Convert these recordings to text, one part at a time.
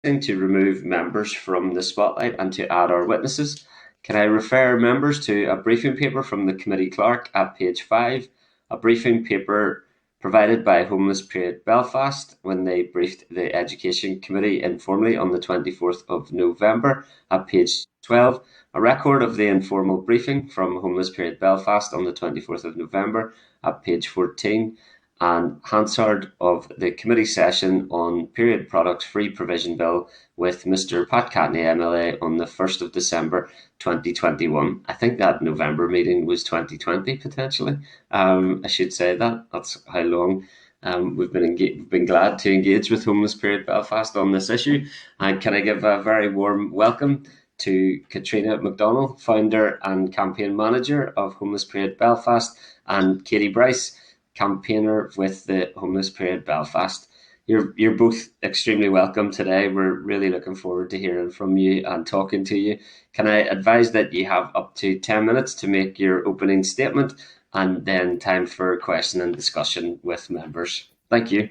To remove members from the spotlight and to add our witnesses. Can I refer members to a briefing paper from the committee clerk at page 5, a briefing paper provided by Homeless Parade Belfast when they briefed the Education Committee informally on the 24th of November at page 12, a record of the informal briefing from Homeless Parade Belfast on the 24th of November at page 14, and Hansard of the committee session on period products free provision bill with Mr. Pat Catney MLA on the 1st of December 2021. I think that November meeting was 2020 potentially. I should say that. That's how long we've been glad to engage with Homeless Period Belfast on this issue. And can I give a very warm welcome to Katrina McDonald, founder and campaign manager of Homeless Period Belfast, and Katie Bryce, campaigner with the Homeless Period Belfast. You're both extremely welcome today. We're really looking forward to hearing from you and talking to you. Can I advise that you have up to 10 minutes to make your opening statement, and then time for question and discussion with members. Thank you.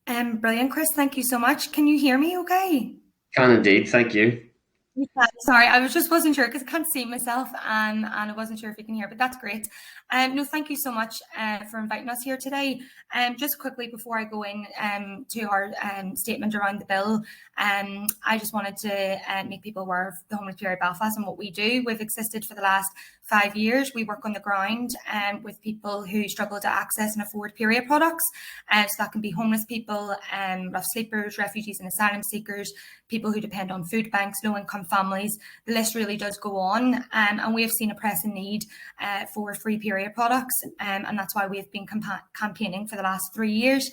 Brilliant, Chris. Thank you so much. Can you hear me okay? Can indeed. Thank you. Sorry, I wasn't sure because I can't see myself, and I wasn't sure if you can hear, but that's great. No, thank you so much for inviting us here today. Just quickly before I go in to our statement around the bill, I just wanted to make people aware of the Homeless Period Belfast and what we do. We've existed for the last 5 years. We work on the ground with people who struggle to access and afford period products. So that can be homeless people, rough sleepers, refugees and asylum seekers, people who depend on food banks, low-income families. The list really does go on, and we have seen a pressing need for free period products, and that's why we have been campaigning for the last 3 years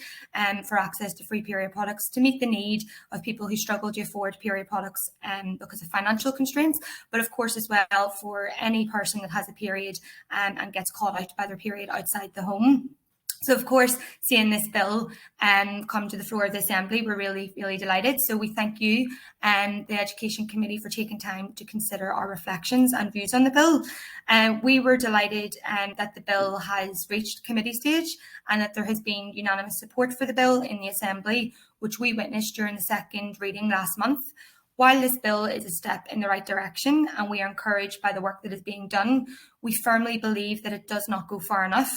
for access to free period products to meet the need of people who struggle to afford period products because of financial constraints, but of course as well for any person that has a period and gets caught out by their period outside the home. So, of course, seeing this bill come to the floor of the Assembly, we're really, really delighted. So we thank you and the Education Committee for taking time to consider our reflections and views on the bill. We were delighted that the bill has reached committee stage and that there has been unanimous support for the bill in the Assembly, which we witnessed during the second reading last month. While this bill is a step in the right direction and we are encouraged by the work that is being done, we firmly believe that it does not go far enough.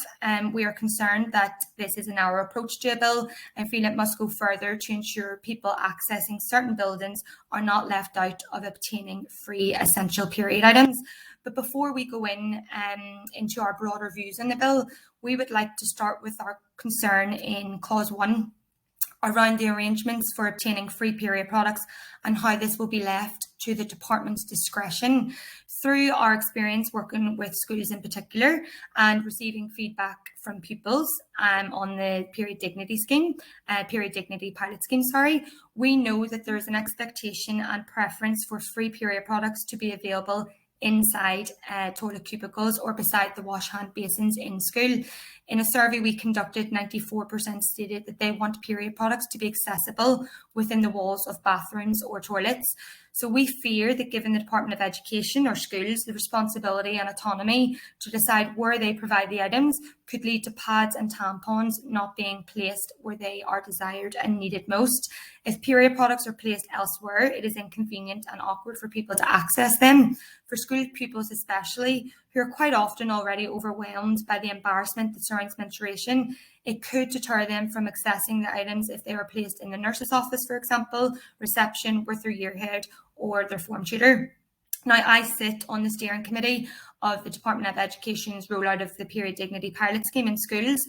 We are concerned that this is a narrow approach to a bill and feel it must go further to ensure people accessing certain buildings are not left out of obtaining free essential period items. But before we go into our broader views on the bill, we would like to start with our concern in Clause 1 around the arrangements for obtaining free period products and how this will be left to the department's discretion. Through our experience working with schools in particular and receiving feedback from pupils on the period dignity pilot scheme, we know that there is an expectation and preference for free period products to be available inside toilet cubicles or beside the wash hand basins in school. In a survey we conducted, 94% stated that they want period products to be accessible within the walls of bathrooms or toilets. So we fear that given the Department of Education or schools the responsibility and autonomy to decide where they provide the items could lead to pads and tampons not being placed where they are desired and needed most. If period products are placed elsewhere, it is inconvenient and awkward for people to access them. For school pupils especially, who are quite often already overwhelmed by the embarrassment that surrounds menstruation, it could deter them from accessing the items if they were placed in the nurse's office, for example, reception with their year head or their form tutor. Now, I sit on the steering committee of the Department of Education's rollout of the Period Dignity Pilot Scheme in schools.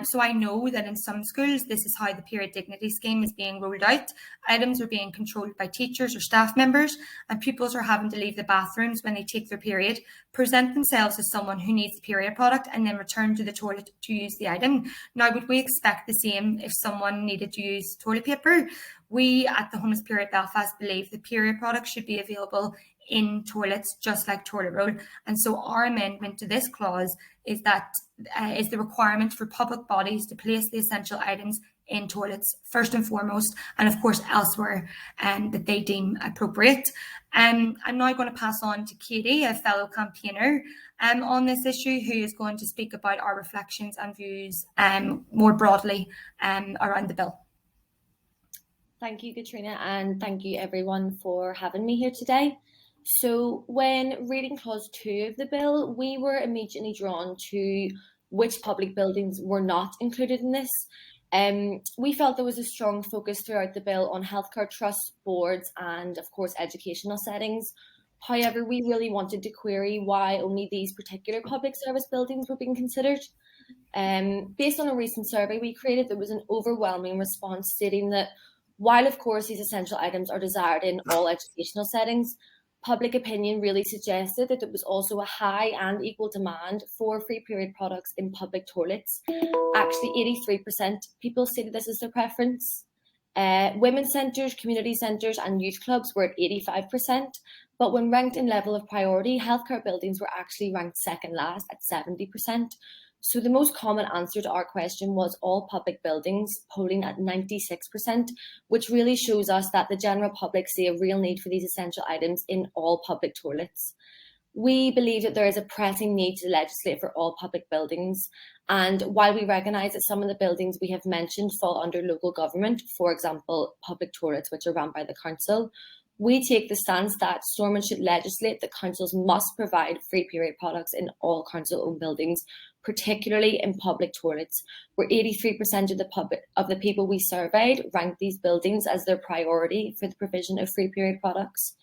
So I know that in some schools, this is how the Period Dignity Scheme is being rolled out. Items are being controlled by teachers or staff members, and pupils are having to leave the bathrooms when they take their period, present themselves as someone who needs the period product, and then return to the toilet to use the item. Now, would we expect the same if someone needed to use toilet paper? We at the Homeless Period Belfast believe the period product should be available in toilets, just like toilet roll. And so our amendment to this clause is the requirement for public bodies to place the essential items in toilets, first and foremost, and of course elsewhere that they deem appropriate. I'm now going to pass on to Katie, a fellow campaigner on this issue, who is going to speak about our reflections and views more broadly around the bill. Thank you, Katrina, and thank you everyone for having me here today. So when reading clause 2 of the bill, we were immediately drawn to which public buildings were not included in this. We felt there was a strong focus throughout the bill on healthcare trusts, boards, and of course educational settings. However, we really wanted to query why only these particular public service buildings were being considered. Based on a recent survey we created, there was an overwhelming response stating that while of course these essential items are desired in all educational settings, public opinion really suggested that there was also a high and equal demand for free period products in public toilets. Actually, 83% people stated this as their preference. Women's centres, community centres and youth clubs were at 85%, but when ranked in level of priority, healthcare buildings were actually ranked second last at 70%. So the most common answer to our question was all public buildings, polling at 96%, which really shows us that the general public see a real need for these essential items in all public toilets. We believe that there is a pressing need to legislate for all public buildings. And while we recognise that some of the buildings we have mentioned fall under local government, for example, public toilets, which are run by the council, we take the stance that Stormont should legislate that councils must provide free period products in all council-owned buildings, particularly in public toilets, where 83% of the people we surveyed ranked these buildings as their priority for the provision of free period products.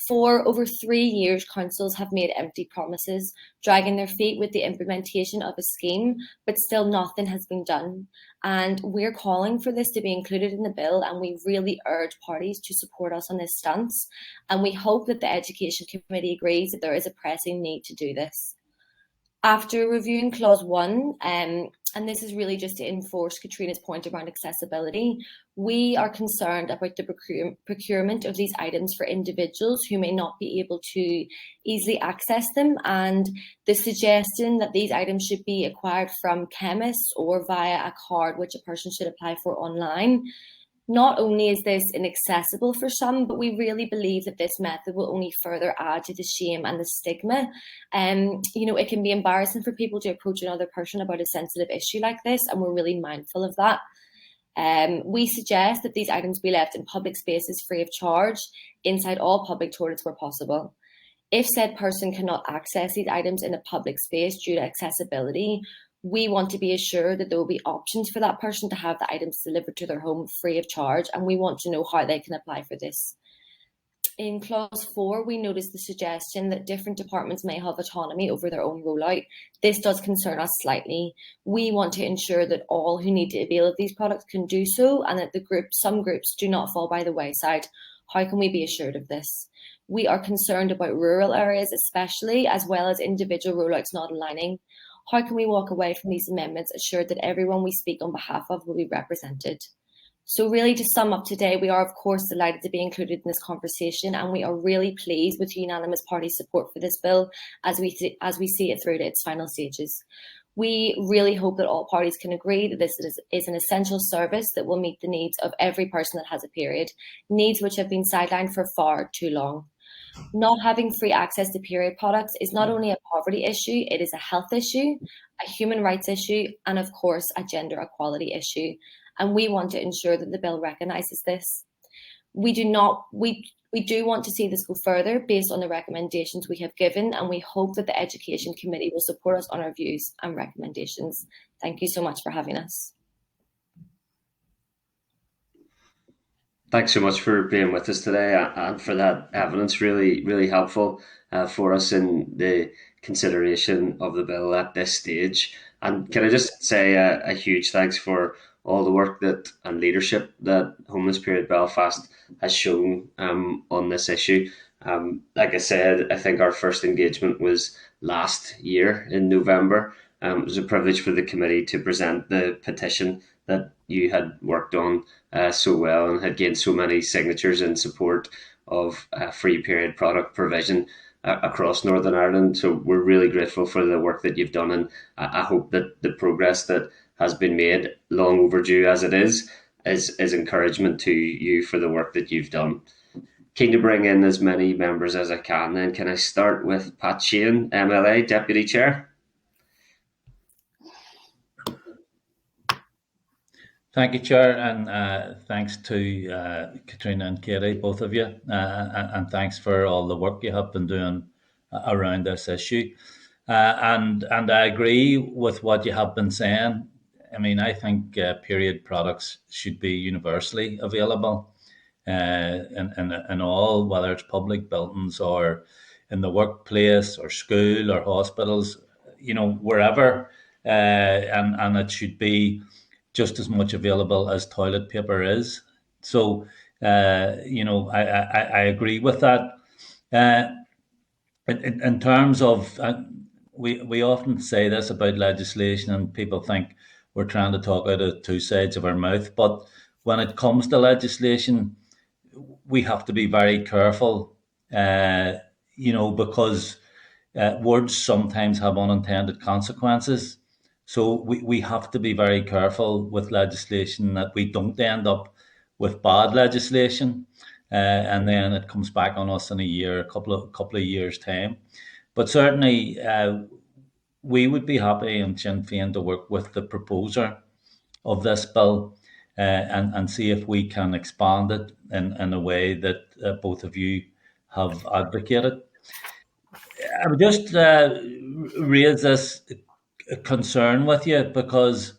For over 3 years, councils have made empty promises, dragging their feet with the implementation of a scheme, but still nothing has been done. And we're calling for this to be included in the bill, and we really urge parties to support us on this stance. And we hope that the Education Committee agrees that there is a pressing need to do this. After reviewing clause 1, and this is really just to enforce Katrina's point around accessibility, we are concerned about the procurement of these items for individuals who may not be able to easily access them, and the suggestion that these items should be acquired from chemists or via a card which a person should apply for online. Not only is this inaccessible for some, but we really believe that this method will only further add to the shame and the stigma. It can be embarrassing for people to approach another person about a sensitive issue like this, and we're really mindful of that. We suggest that these items be left in public spaces free of charge inside all public toilets where possible. If said person cannot access these items in a public space due to accessibility, we want to be assured that there will be options for that person to have the items delivered to their home free of charge, and we want to know how they can apply for this. In clause 4, we notice the suggestion that different departments may have autonomy over their own rollout. This does concern us slightly. We want to ensure that all who need to avail of these products can do so, and that some groups do not fall by the wayside. How can we be assured of this? We are concerned about rural areas especially, as well as individual rollouts not aligning. How can we walk away from these amendments assured that everyone we speak on behalf of will be represented? So really, to sum up today, we are of course delighted to be included in this conversation, and we are really pleased with unanimous party support for this bill as we see it through to its final stages. We really hope that all parties can agree that this is an essential service that will meet the needs of every person that has a period, needs which have been sidelined for far too long. Not having free access to period products is not only a poverty issue, it is a health issue, a human rights issue, and of course a gender equality issue. And we want to ensure that the bill recognises this. We do want to see this go further based on the recommendations we have given, and we hope that the Education Committee will support us on our views and recommendations. Thank you so much for having us. Thanks so much for being with us today and for that evidence. Really, really helpful for us in the consideration of the bill at this stage. And can I just say a huge thanks for all the work and leadership that Homeless Period Belfast has shown on this issue. Like I said, I think our first engagement was last year in November. It was a privilege for the committee to present the petition that you had worked on so well and had gained so many signatures in support of free period product provision across Northern Ireland. So we're really grateful for the work that you've done, and I hope that the progress that has been made, long overdue as it is encouragement to you for the work that you've done. Keen to bring in as many members as I can. Then can I start with Pat Sheehan, MLA, Deputy Chair? Thank you, Chair, and thanks to Katrina and Katie, both of you, and thanks for all the work you have been doing around this issue. And I agree with what you have been saying. I mean, I think period products should be universally available in all, whether it's public buildings or in the workplace or school or hospitals, wherever, and it should be just as much available as toilet paper is. So, I agree with that. In terms of, we often say this about legislation, and people think we're trying to talk out of two sides of our mouth. But when it comes to legislation, we have to be very careful, because words sometimes have unintended consequences. So we have to be very careful with legislation that we don't end up with bad legislation, and then it comes back on us in a couple of years' time. But certainly, we would be happy in Sinn Féin to work with the proposer of this bill and see if we can expand it in a way that both of you have advocated. I would just raise this concern with you because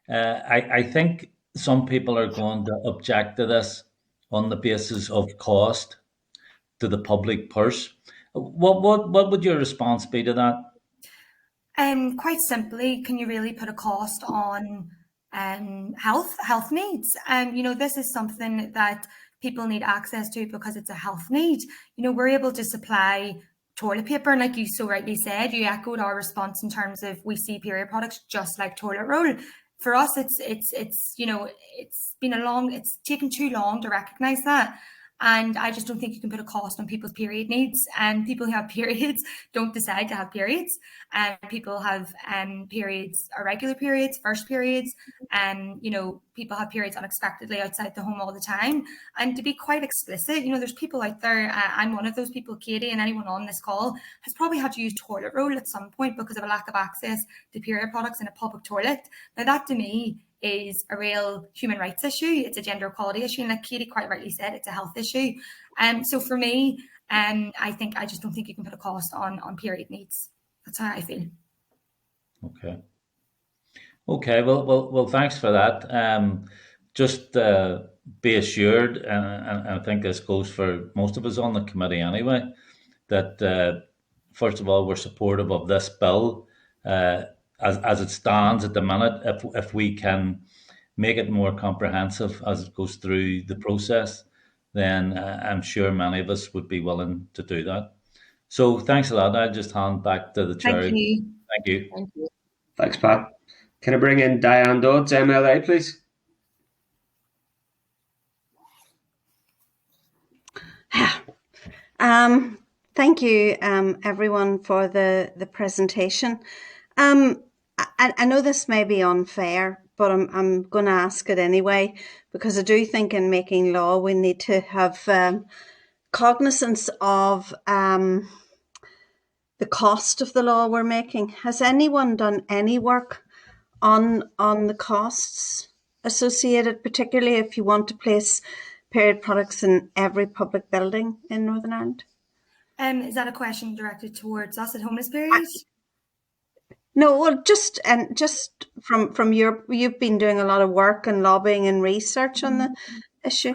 I think some people are going to object to this on the basis of cost to the public purse. What would your response be to that? Quite simply, can you really put a cost on health needs? This is something that people need access to because it's a health need. We're able to supply toilet paper, and like you so rightly said, you echoed our response in terms of we see period products just like toilet roll. For us, it's taken too long to recognise that. And I just don't think you can put a cost on people's period needs. And people who have periods don't decide to have periods. And people have periods, irregular periods, first periods. And, people have periods unexpectedly outside the home all the time. And to be quite explicit, there's people out there, I'm one of those people, Katie, and anyone on this call has probably had to use toilet roll at some point because of a lack of access to period products in a public toilet. Now, that to me is a real human rights issue. It's a gender equality issue. And like Katie quite rightly said, it's a health issue. So for me, I just don't think you can put a cost on period needs. That's how I feel. Okay. Well, thanks for that. Just be assured, and I think this goes for most of us on the committee anyway, that first of all, we're supportive of this bill as it stands at the minute. If we can make it more comprehensive as it goes through the process, then I'm sure many of us would be willing to do that. So thanks a lot. I'll just hand back to the chair. Thank you. Thank you. Thank you. Thanks, Pat. Can I bring in Diane Dodds, MLA, please? Thank you, everyone, for the presentation. I know this may be unfair, but I'm going to ask it anyway, because I do think in making law we need to have cognizance of the cost of the law we're making. Has anyone done any work on the costs associated, particularly if you want to place period products in every public building in Northern Ireland? Is that a question directed towards us at Homeless Period? No, well, just from you've been doing a lot of work and lobbying and research on the issue.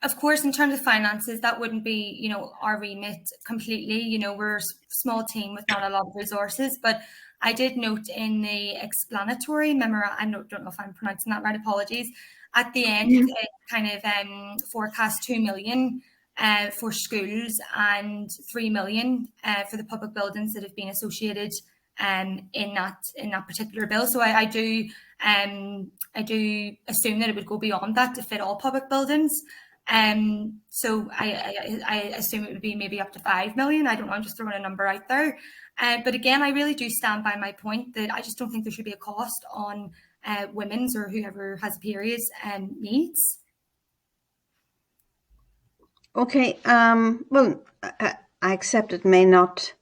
Of course, in terms of finances, that wouldn't be, our remit completely. We're a small team with not a lot of resources, but I did note in the explanatory memorandum, I don't know if I'm pronouncing that right, apologies, at the end, it kind of forecast 2 million for schools and 3 million for the public buildings that have been associated in that particular bill. So I do assume that it would go beyond that to fit all public buildings. So I assume it would be maybe up to 5 million. I don't know, I'm just throwing a number out there. But again, I really do stand by my point that I just don't think there should be a cost on women's or whoever has periods needs. Okay. Well, I accept it may not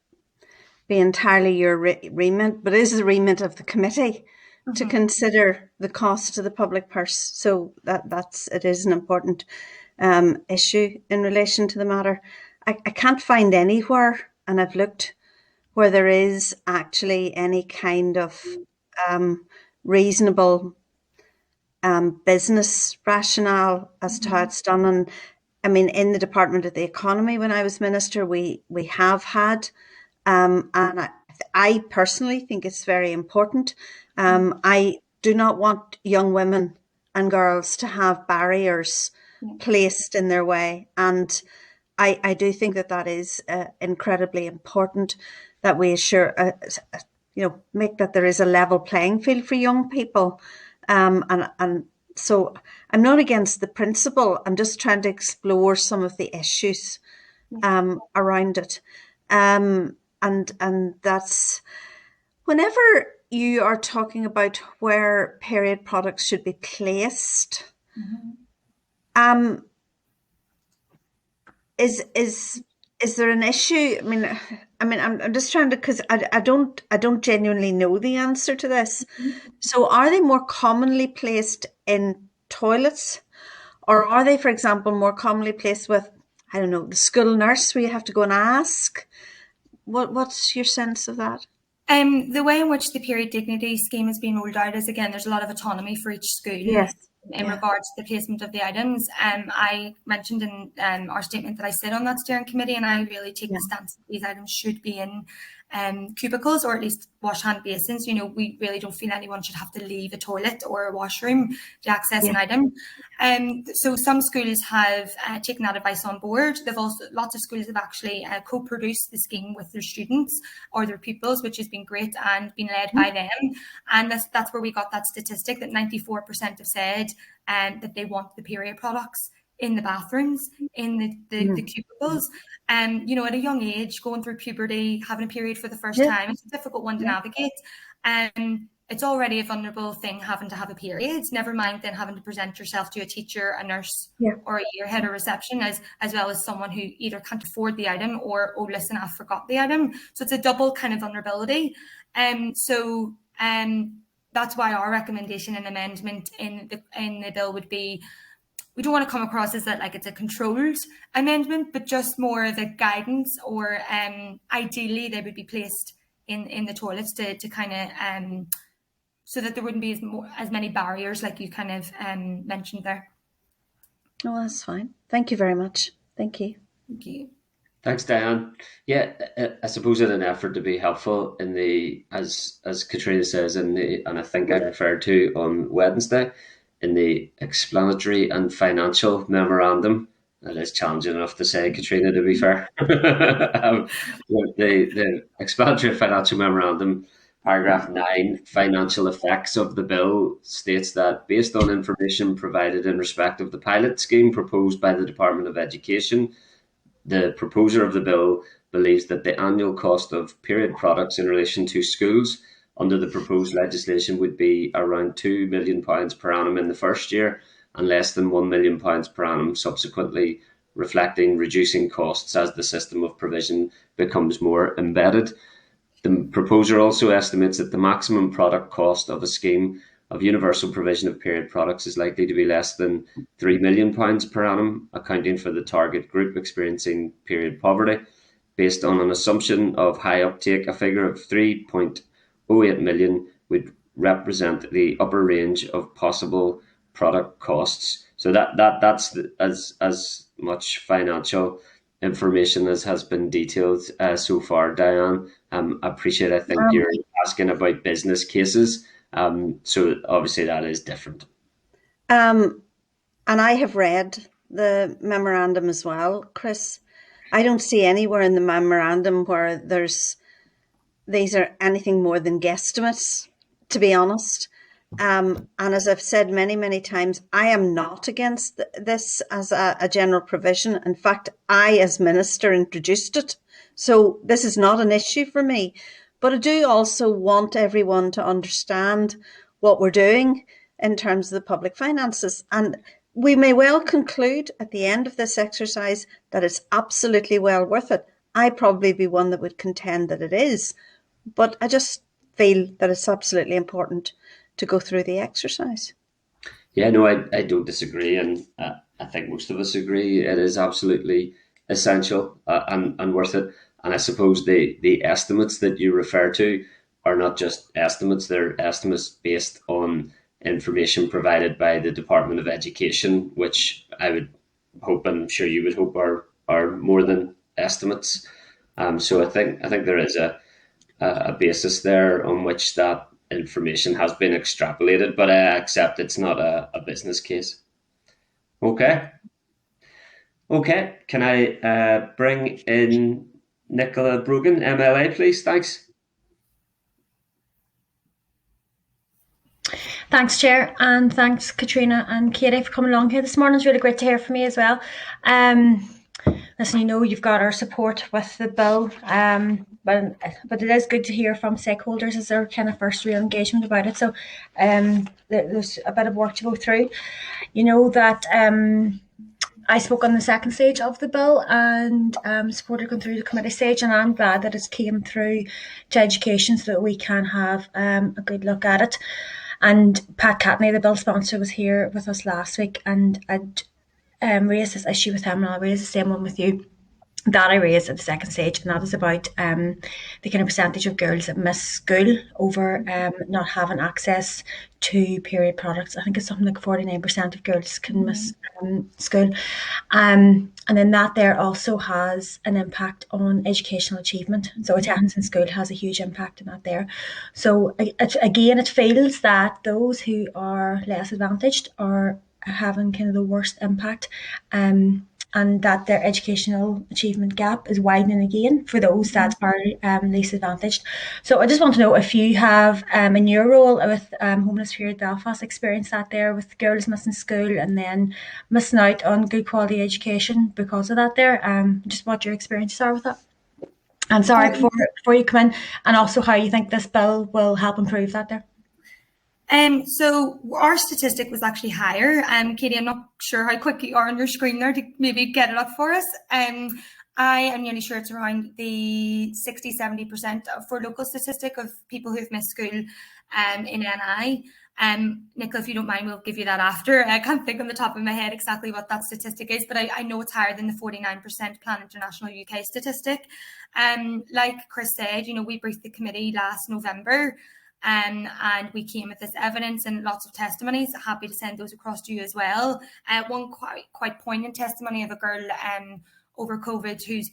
be entirely your remit, but it is the remit of the committee to consider the cost to the public purse. So it is an important issue in relation to the matter. I can't find anywhere, and I've looked, where there is actually any kind of reasonable business rationale as to how it's done. And I mean, in the Department of the Economy, when I was minister, we have had, and I personally think it's very important. I do not want young women and girls to have barriers placed in their way, and I do think that is incredibly important, that we assure, make that there is a level playing field for young people, and so I'm not against the principle. I'm just trying to explore some of the issues around it, and that's whenever you are talking about where period products should be placed. Is there an issue? I'm just trying to, because I don't genuinely know the answer to this. So are they more commonly placed in toilets, or are they, for example, more commonly placed with, I don't know, the school nurse, where you have to go and ask? What's your sense of that? The way in which the period dignity scheme is being rolled out is, again, there's a lot of autonomy for each school. Yes. In regards to the placement of the items. I mentioned in our statement that I sit on that steering committee, and I really take the stance that these items should be in cubicles, or at least wash hand basins. We really don't feel anyone should have to leave a toilet or a washroom to access an item. So some schools have taken that advice on board. Lots of schools have actually co-produced the scheme with their students or their pupils, which has been great and been led by them. And that's where we got that statistic that 94% have said that they want the period products in the bathrooms, in the cubicles. At a young age, going through puberty, having a period for the first time, it's a difficult one to navigate. It's already a vulnerable thing having to have a period, never mind then having to present yourself to a teacher, a nurse, or a year head or reception, as well as someone who either can't afford the item or, oh, listen, I forgot the item. So it's a double kind of vulnerability. That's why our recommendation and amendment in the bill would be, we don't want to come across as that like it's a controlled amendment, but just more of a guidance, or ideally they would be placed in the toilets to kind of so that there wouldn't be as many barriers like you kind of mentioned there. Oh, that's fine. Thank you very much. Thank you. Thank you. Thanks, Diane. Yeah, I suppose in an effort to be helpful in the, as Katrina says, and I think I referred to on Wednesday, in the explanatory and financial memorandum. That is challenging enough to say, Katrina, to be fair. The explanatory financial memorandum, paragraph 9, financial effects of the bill, states that based on information provided in respect of the pilot scheme proposed by the Department of Education, the proposer of the bill believes that the annual cost of period products in relation to schools under the proposed legislation would be around £2 million per annum in the first year and less than £1 million per annum subsequently, reflecting reducing costs as the system of provision becomes more embedded. The proposer also estimates that the maximum product cost of a scheme of universal provision of period products is likely to be less than £3 million per annum, accounting for the target group experiencing period poverty. Based on an assumption of high uptake, a figure of 3.08 million would represent the upper range of possible product costs. So that's as much financial information as has been detailed so far, Diane. I appreciate. I think you're asking about business cases, so obviously that is different. And I have read the memorandum as well, Chris. I don't see anywhere in the memorandum where these are anything more than guesstimates, to be honest. And as I've said many, many times, I am not against this as a general provision. In fact, I, as minister, introduced it. So this is not an issue for me. But I do also want everyone to understand what we're doing in terms of the public finances. And we may well conclude at the end of this exercise that it's absolutely well worth it. I'd probably be one that would contend that it is, but I just feel that it's absolutely important to go through the exercise. Yeah, no, I don't disagree, and I think most of us agree it is absolutely essential and worth it. And I suppose the estimates that you refer to are not just estimates; they're estimates based on information provided by the Department of Education, which I would hope, and I'm sure you would hope, are more than estimates. So I think there is a basis there on which that information has been extrapolated, but I accept it's not a business case. Okay. Okay. Can I bring in Nicola Brogan, MLA, please? Thanks. Thanks, Chair, and thanks, Katrina and Katie, for coming along here this morning. It's really great to hear from you as well. Listen, you know you've got our support with the bill, but it is good to hear from stakeholders as their kind of first real engagement about it. So there's a bit of work to go through. You know that I spoke on the second stage of the bill and supported going through the committee stage, and I'm glad that it came through to education so that we can have a good look at it. And Pat Catney, the bill sponsor, was here with us last week, and I'd raised this issue with him, and I'll raise the same one with you that I raised at the second stage, and that is about the kind of percentage of girls that miss school over not having access to period products. I think it's something like 49% of girls can miss school. And then that there also has an impact on educational achievement. So attendance in school has a huge impact on that there. So again, it feels that those who are less advantaged are having kind of the worst impact. And that their educational achievement gap is widening again for those that are least advantaged. So I just want to know if you have, in your role with Homeless Period Belfast, experienced that there with girls missing school and then missing out on good quality education because of that there, just what your experiences are with that. And sorry, before you come in, and also how you think this bill will help improve that there. So our statistic was actually higher. Katie, I'm not sure how quick you are on your screen there to maybe get it up for us. I am nearly sure it's around the 60-70% for local statistic of people who've missed school in NI. Nicola, if you don't mind, we'll give you that after. I can't think on the top of my head exactly what that statistic is, but I know it's higher than the 49% Plan International UK statistic. Like Chris said, you know, we briefed the committee last November. And we came with this evidence and lots of testimonies. Happy to send those across to you as well. One quite poignant testimony of a girl over COVID whose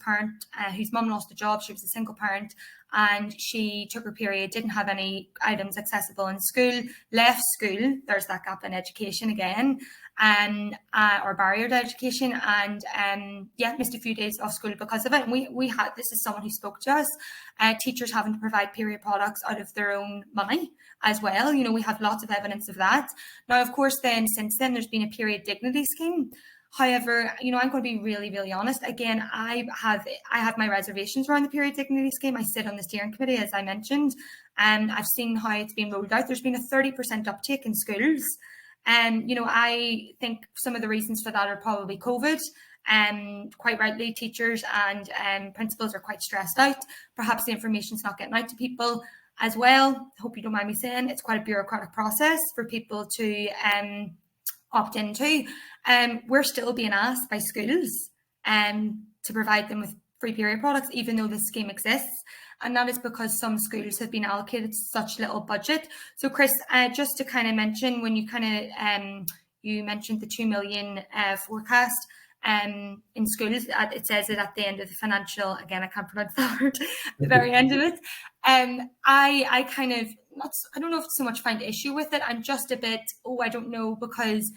mum lost a job. She was a single parent and she took her period, didn't have any items accessible in school, left school. There's that gap in education again, or barrier to education, and missed a few days off school because of it. And we had, this is someone who spoke to us, teachers having to provide period products out of their own money as well. You know, we have lots of evidence of that. Now, of course, since then there's been a period dignity scheme. However, you know, I'm going to be really, really honest. Again, I have my reservations around the period dignity scheme. I sit on the steering committee, as I mentioned, and I've seen how it's been rolled out. There's been a 30% uptake in schools. And, you know, I think some of the reasons for that are probably COVID. Quite rightly, teachers and principals are quite stressed out. Perhaps the information's not getting out to people as well. Hope you don't mind me saying it's quite a bureaucratic process for people to opt into. We're still being asked by schools to provide them with free period products, even though this scheme exists. And that is because some schools have been allocated such little budget. So Chris, just to kind of mention, when you you mentioned the 2 million forecast in schools, it says it at the end of the financial, again, I can't pronounce that word, the very end of it. I kind of, I don't know if so much find issue with it. I'm just a bit, I don't know, because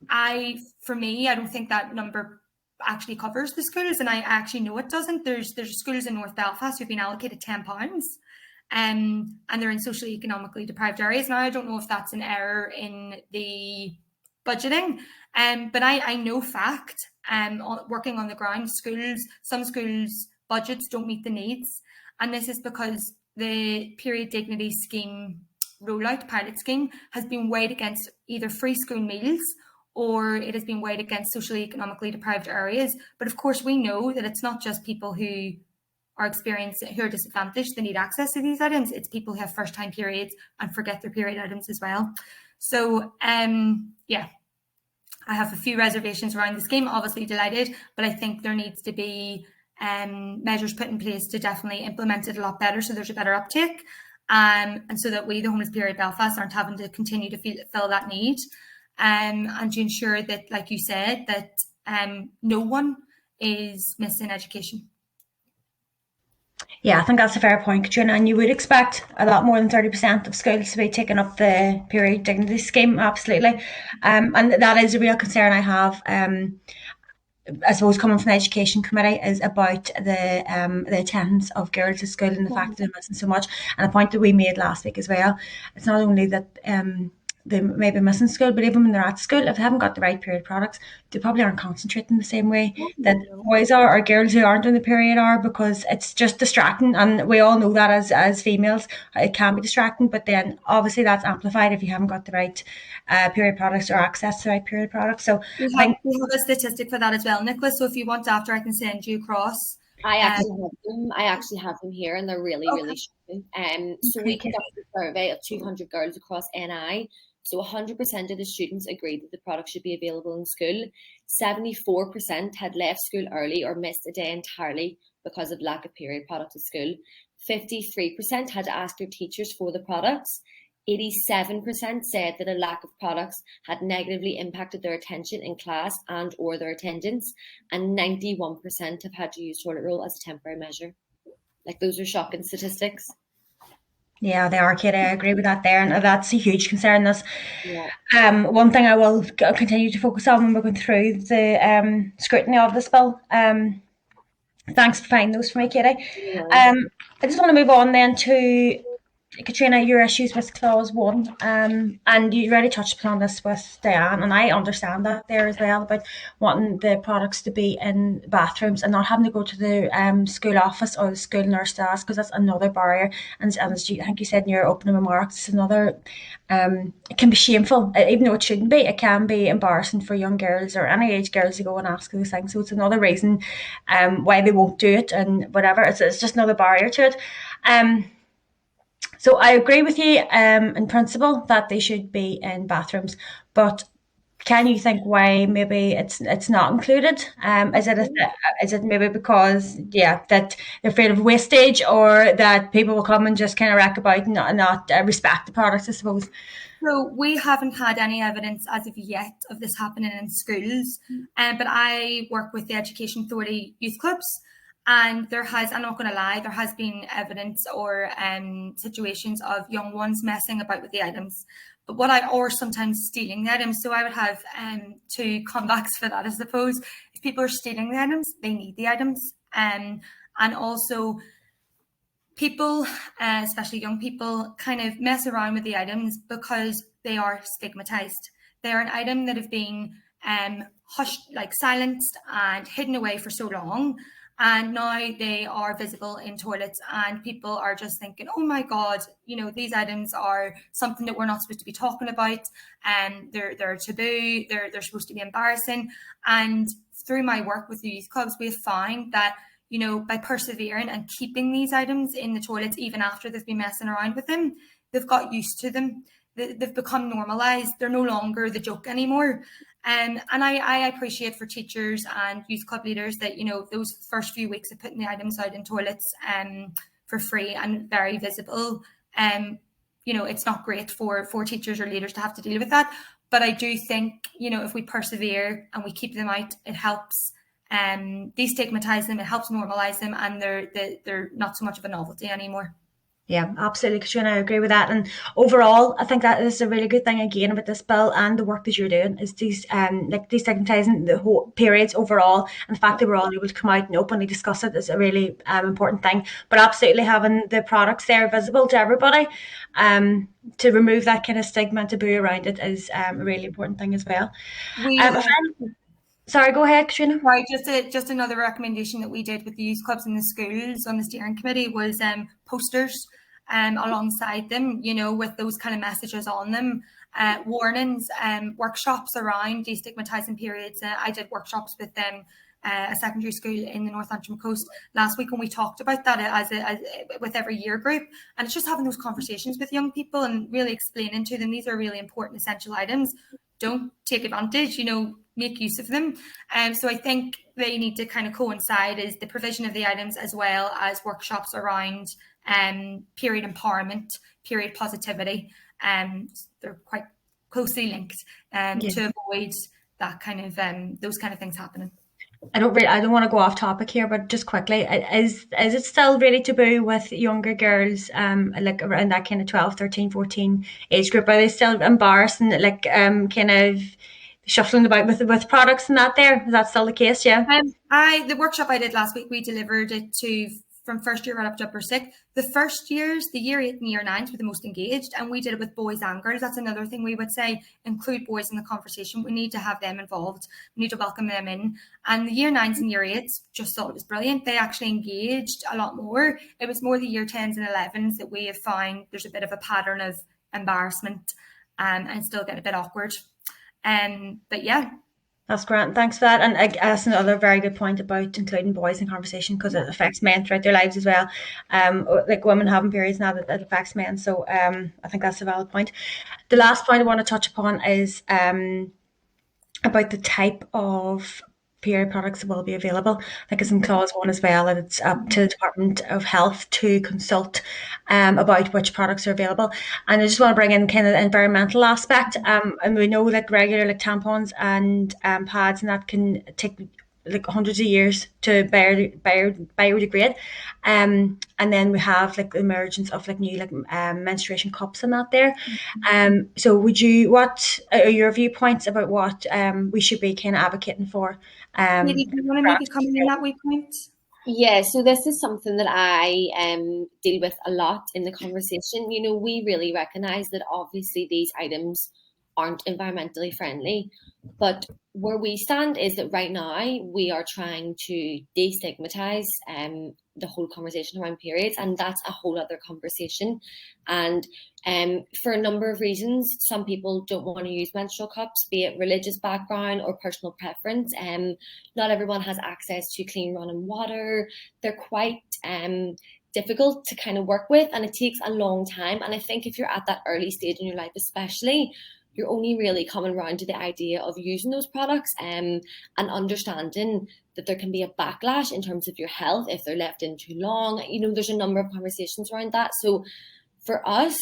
for me, I don't think that number actually covers the schools, and I actually know it doesn't. There's schools in North Belfast who've been allocated £10, and they're in socially economically deprived areas. Now, I don't know if that's an error in the budgeting, but I know fact, working on the ground, some schools' budgets don't meet the needs, and this is because the period dignity scheme rollout pilot scheme has been weighed against either free school meals or it has been weighed against socially economically deprived areas. But of course, we know that it's not just people who are disadvantaged that need access to these items. It's people who have first-time periods and forget their period items as well. So yeah, I have a few reservations around the scheme. Obviously delighted, but I think there needs to be measures put in place to definitely implement it a lot better, so there's a better uptake, and so that we, the Homeless Period Belfast, aren't having to continue to fill that need, and to ensure that, like you said, that no one is missing education. Yeah, I think that's a fair point, Katrina, and you would expect a lot more than 30% of schools to be taking up the period dignity scheme, absolutely. And that is a real concern I have. I suppose coming from the education committee is about the attendance of girls at school and the fact that they're missing so much. And a point that we made last week as well, it's not only that they may be missing school, but even when they're at school, if they haven't got the right period products, they probably aren't concentrating the same way that boys are or girls who aren't in the period are, because it's just distracting. And we all know that as females, it can be distracting, but then obviously that's amplified if you haven't got the right period products or access to the right period products. So we have a statistic for that as well, Nicholas. So if you want after, I can send you across. I actually have them here, and they're really shocking. So we conducted a survey of 200 girls across NI. So 100% of the students agreed that the product should be available in school. 74% had left school early or missed a day entirely because of lack of period products at school. 53% had to ask their teachers for the products. 87% said that a lack of products had negatively impacted their attention in class and or their attendance. And 91% have had to use toilet roll as a temporary measure. Like, those are shocking statistics. Yeah, they are, Kate. I agree with that there, and that's a huge concern. That's one thing I will continue to focus on when we're going through the scrutiny of this bill. Thanks for finding those for me, Katie. I just want to move on then to Katrina, your issues with clause 1, and you already touched upon this with Diane, and I understand that there as well, about wanting the products to be in bathrooms and not having to go to the school office or the school nurse to ask, because that's another barrier. And as I think you said in your opening remarks, it's another, it can be shameful, even though it shouldn't be. It can be embarrassing for young girls or any age girls to go and ask those things. So it's another reason why they won't do it, and whatever. It's just another barrier to it. So I agree with you in principle that they should be in bathrooms, but can you think why maybe it's not included? Is it maybe because that they're afraid of wastage, or that people will come and just kind of rack about and not respect the products, I suppose? So we haven't had any evidence as of yet of this happening in schools, but I work with the Education Authority youth clubs. And I'm not going to lie, there has been evidence or situations of young ones messing about with the items, or sometimes stealing the items. So I would have 2 comebacks for that, I suppose. If people are stealing the items, they need the items. And also people, especially young people, kind of mess around with the items because they are stigmatized. They are an item that have been hushed, like silenced and hidden away for so long. And now they are visible in toilets, and people are just thinking, oh my God, these items are something that we're not supposed to be talking about, and they're taboo, they're supposed to be embarrassing. And through my work with the youth clubs, we have found that, by persevering and keeping these items in the toilets, even after they've been messing around with them, they've got used to them. They've become normalized. They're no longer the joke anymore. And I appreciate for teachers and youth club leaders that, those first few weeks of putting the items out in toilets for free and very visible, it's not great for teachers or leaders to have to deal with that. But I do think, if we persevere and we keep them out, it helps destigmatize them, it helps normalize them, and they're not so much of a novelty anymore. Yeah, absolutely, Katrina. I agree with that. And overall, I think that is a really good thing again about this bill and the work that you're doing is destigmatizing the whole periods overall. And the fact that we're all able to come out and openly discuss it is a really important thing. But absolutely having the products there visible to everybody, to remove that kind of stigma and taboo around it is a really important thing as well. Sorry, go ahead, Katrina. Right, just another recommendation that we did with the youth clubs and the schools on the steering committee was posters. alongside them, with those kind of messages on them, warnings, workshops around destigmatizing periods. I did workshops with them. A secondary school in the North Antrim coast last week, and we talked about that as with every year group, and it's just having those conversations with young people and really explaining to them these are really important essential items. Don't take advantage, make use of them. So I think they need to kind of coincide is the provision of the items as well as workshops around period empowerment, period positivity. They're quite closely linked to avoid that kind of those kind of things happening. I don't want to go off topic here, but just quickly, is it still really taboo with younger girls, like around that kind of 12, 13, 14 age group? Are they still embarrassed and like kind of shuffling about with products and that there? Is that still the case? Yeah. The workshop I did last week, we delivered it to from first year right up to upper sixth. The first years, the year 8 and year 9s were the most engaged, and we did it with boys and girls. That's another thing we would say, include boys in the conversation. We need to have them involved. We need to welcome them in. And the year 9s and year 8s just thought it was brilliant. They actually engaged a lot more. It was more the year 10s and 11s that we have found there's a bit of a pattern of embarrassment and still getting a bit awkward. But yeah. That's great. Thanks for that. And that's another very good point about including boys in conversation, because it affects men throughout their lives as well. Like women having periods now, that affects men. So I think that's a valid point. The last point I want to touch upon is about the type of period products that will be available. I think it's in clause 1 as well, that it's up to the Department of Health to consult about which products are available. And I just want to bring in kind of the environmental aspect. And we know that regular like tampons and pads and that can take like hundreds of years to biodegrade. And then we have like the emergence of like new like menstruation cups and that there. So what are your viewpoints about what we should be kind of advocating for? Maybe you want to maybe come in that point? Yeah, so this is something that I deal with a lot in the conversation. We really recognise that obviously these items aren't environmentally friendly, but where we stand is that right now we are trying to destigmatise the whole conversation around periods, and that's a whole other conversation. And for a number of reasons, some people don't want to use menstrual cups, be it religious background or personal preference. Not everyone has access to clean running water. They're quite difficult to kind of work with, and it takes a long time. And I think if you're at that early stage in your life especially, you're only really coming around to the idea of using those products and understanding that there can be a backlash in terms of your health if they're left in too long. There's a number of conversations around that. So for us,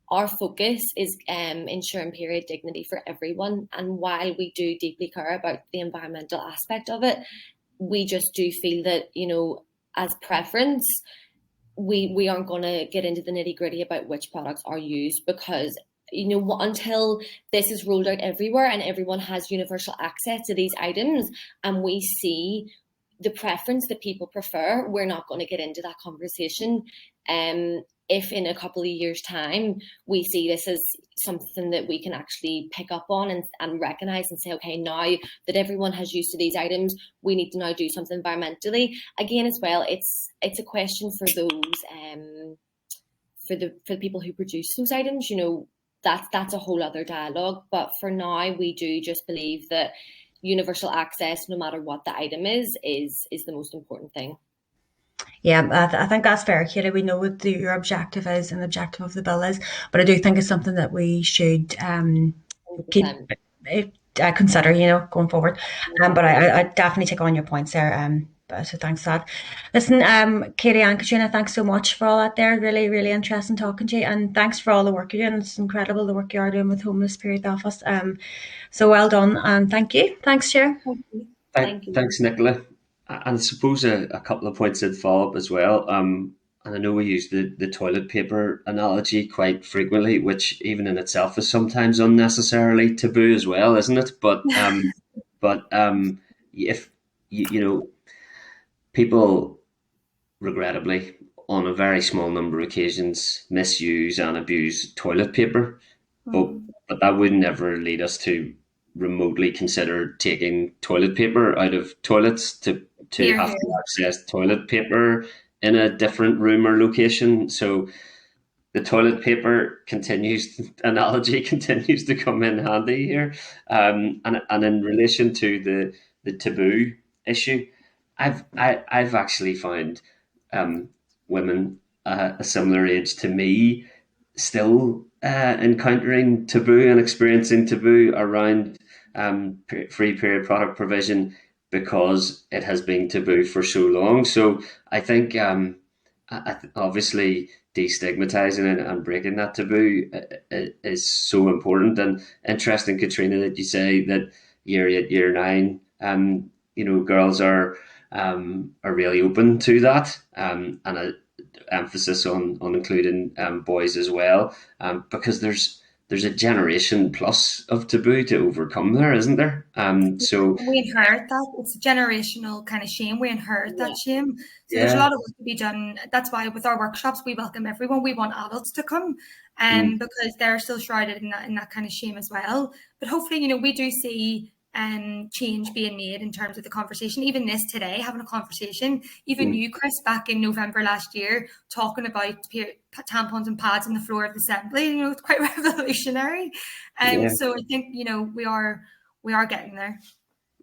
our focus is ensuring period dignity for everyone. And while we do deeply care about the environmental aspect of it, we just do feel that, as preference, we aren't going to get into the nitty gritty about which products are used, because until this is rolled out everywhere and everyone has universal access to these items and we see the preference that people prefer, we're not going to get into that conversation. If in a couple of years' time we see this as something that we can actually pick up on and recognise and say, okay, now that everyone has use to these items, we need to now do something environmentally. Again, as well, it's a question for those for the people who produce those items. That's a whole other dialogue. But for now, we do just believe that universal access, no matter what the item is the most important thing. Yeah, I think that's fair, Katie. We know what your objective is and the objective of the bill is, but I do think it's something that we should keep consider, going forward. But I definitely take on your points there. So thanks for that. Listen, Katie and Katrina, thanks so much for all that there. Really, really interesting talking to you. And thanks for all the work you're doing. It's incredible the work you are doing with Homeless Period Belfast. So well done, and thank you. Thanks, Chair. Thank you. Thanks, Nicola. And I suppose a couple of points that follow up as well. And I know we use the toilet paper analogy quite frequently, which even in itself is sometimes unnecessarily taboo as well, isn't it? But if people, regrettably, on a very small number of occasions, misuse and abuse toilet paper, but that would never lead us to remotely consider taking toilet paper out of toilets to have to access toilet paper in a different room or location. So the toilet paper analogy continues to come in handy here. And in relation to the taboo issue, I've actually found women a similar age to me still encountering taboo and experiencing taboo around free period product provision because it has been taboo for so long. So I think obviously destigmatizing and breaking that taboo is so important. And interesting, Katrina, that you say that year 8, year 9, girls are really open to that, and a emphasis on including boys as well, because there's a generation plus of taboo to overcome there, isn't there? So we inherit that. It's a generational kind of shame. We inherit that shame. So there's a lot of work to be done. That's why with our workshops, we welcome everyone. We want adults to come, because they're still shrouded in that kind of shame as well. But hopefully, we do see change being made in terms of the conversation. Even this today, having a conversation. Even you, Chris, back in November last year, talking about tampons and pads on the floor of the assembly. It's quite revolutionary. So I think we are getting there.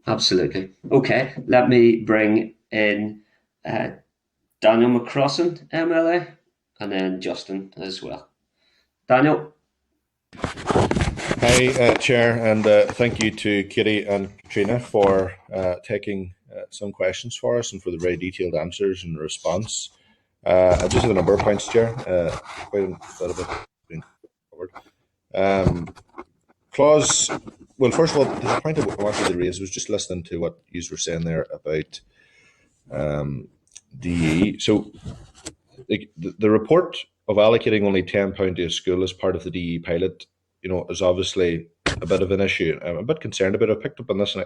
Absolutely. Okay, let me bring in Daniel McCrossan, MLA, and then Justin as well. Daniel. Hi, Chair, and thank you to Katie and Katrina for taking some questions for us and for the very detailed answers and response. I just have a number of points, Chair. Quite a bit of it being covered. Well, first of all, the point I wanted to raise was just listening to what you were saying there about DE. So, the report of allocating only £10 to a school as part of the DE pilot, is obviously a bit of an issue. I'm a bit concerned about it. I picked up on this, and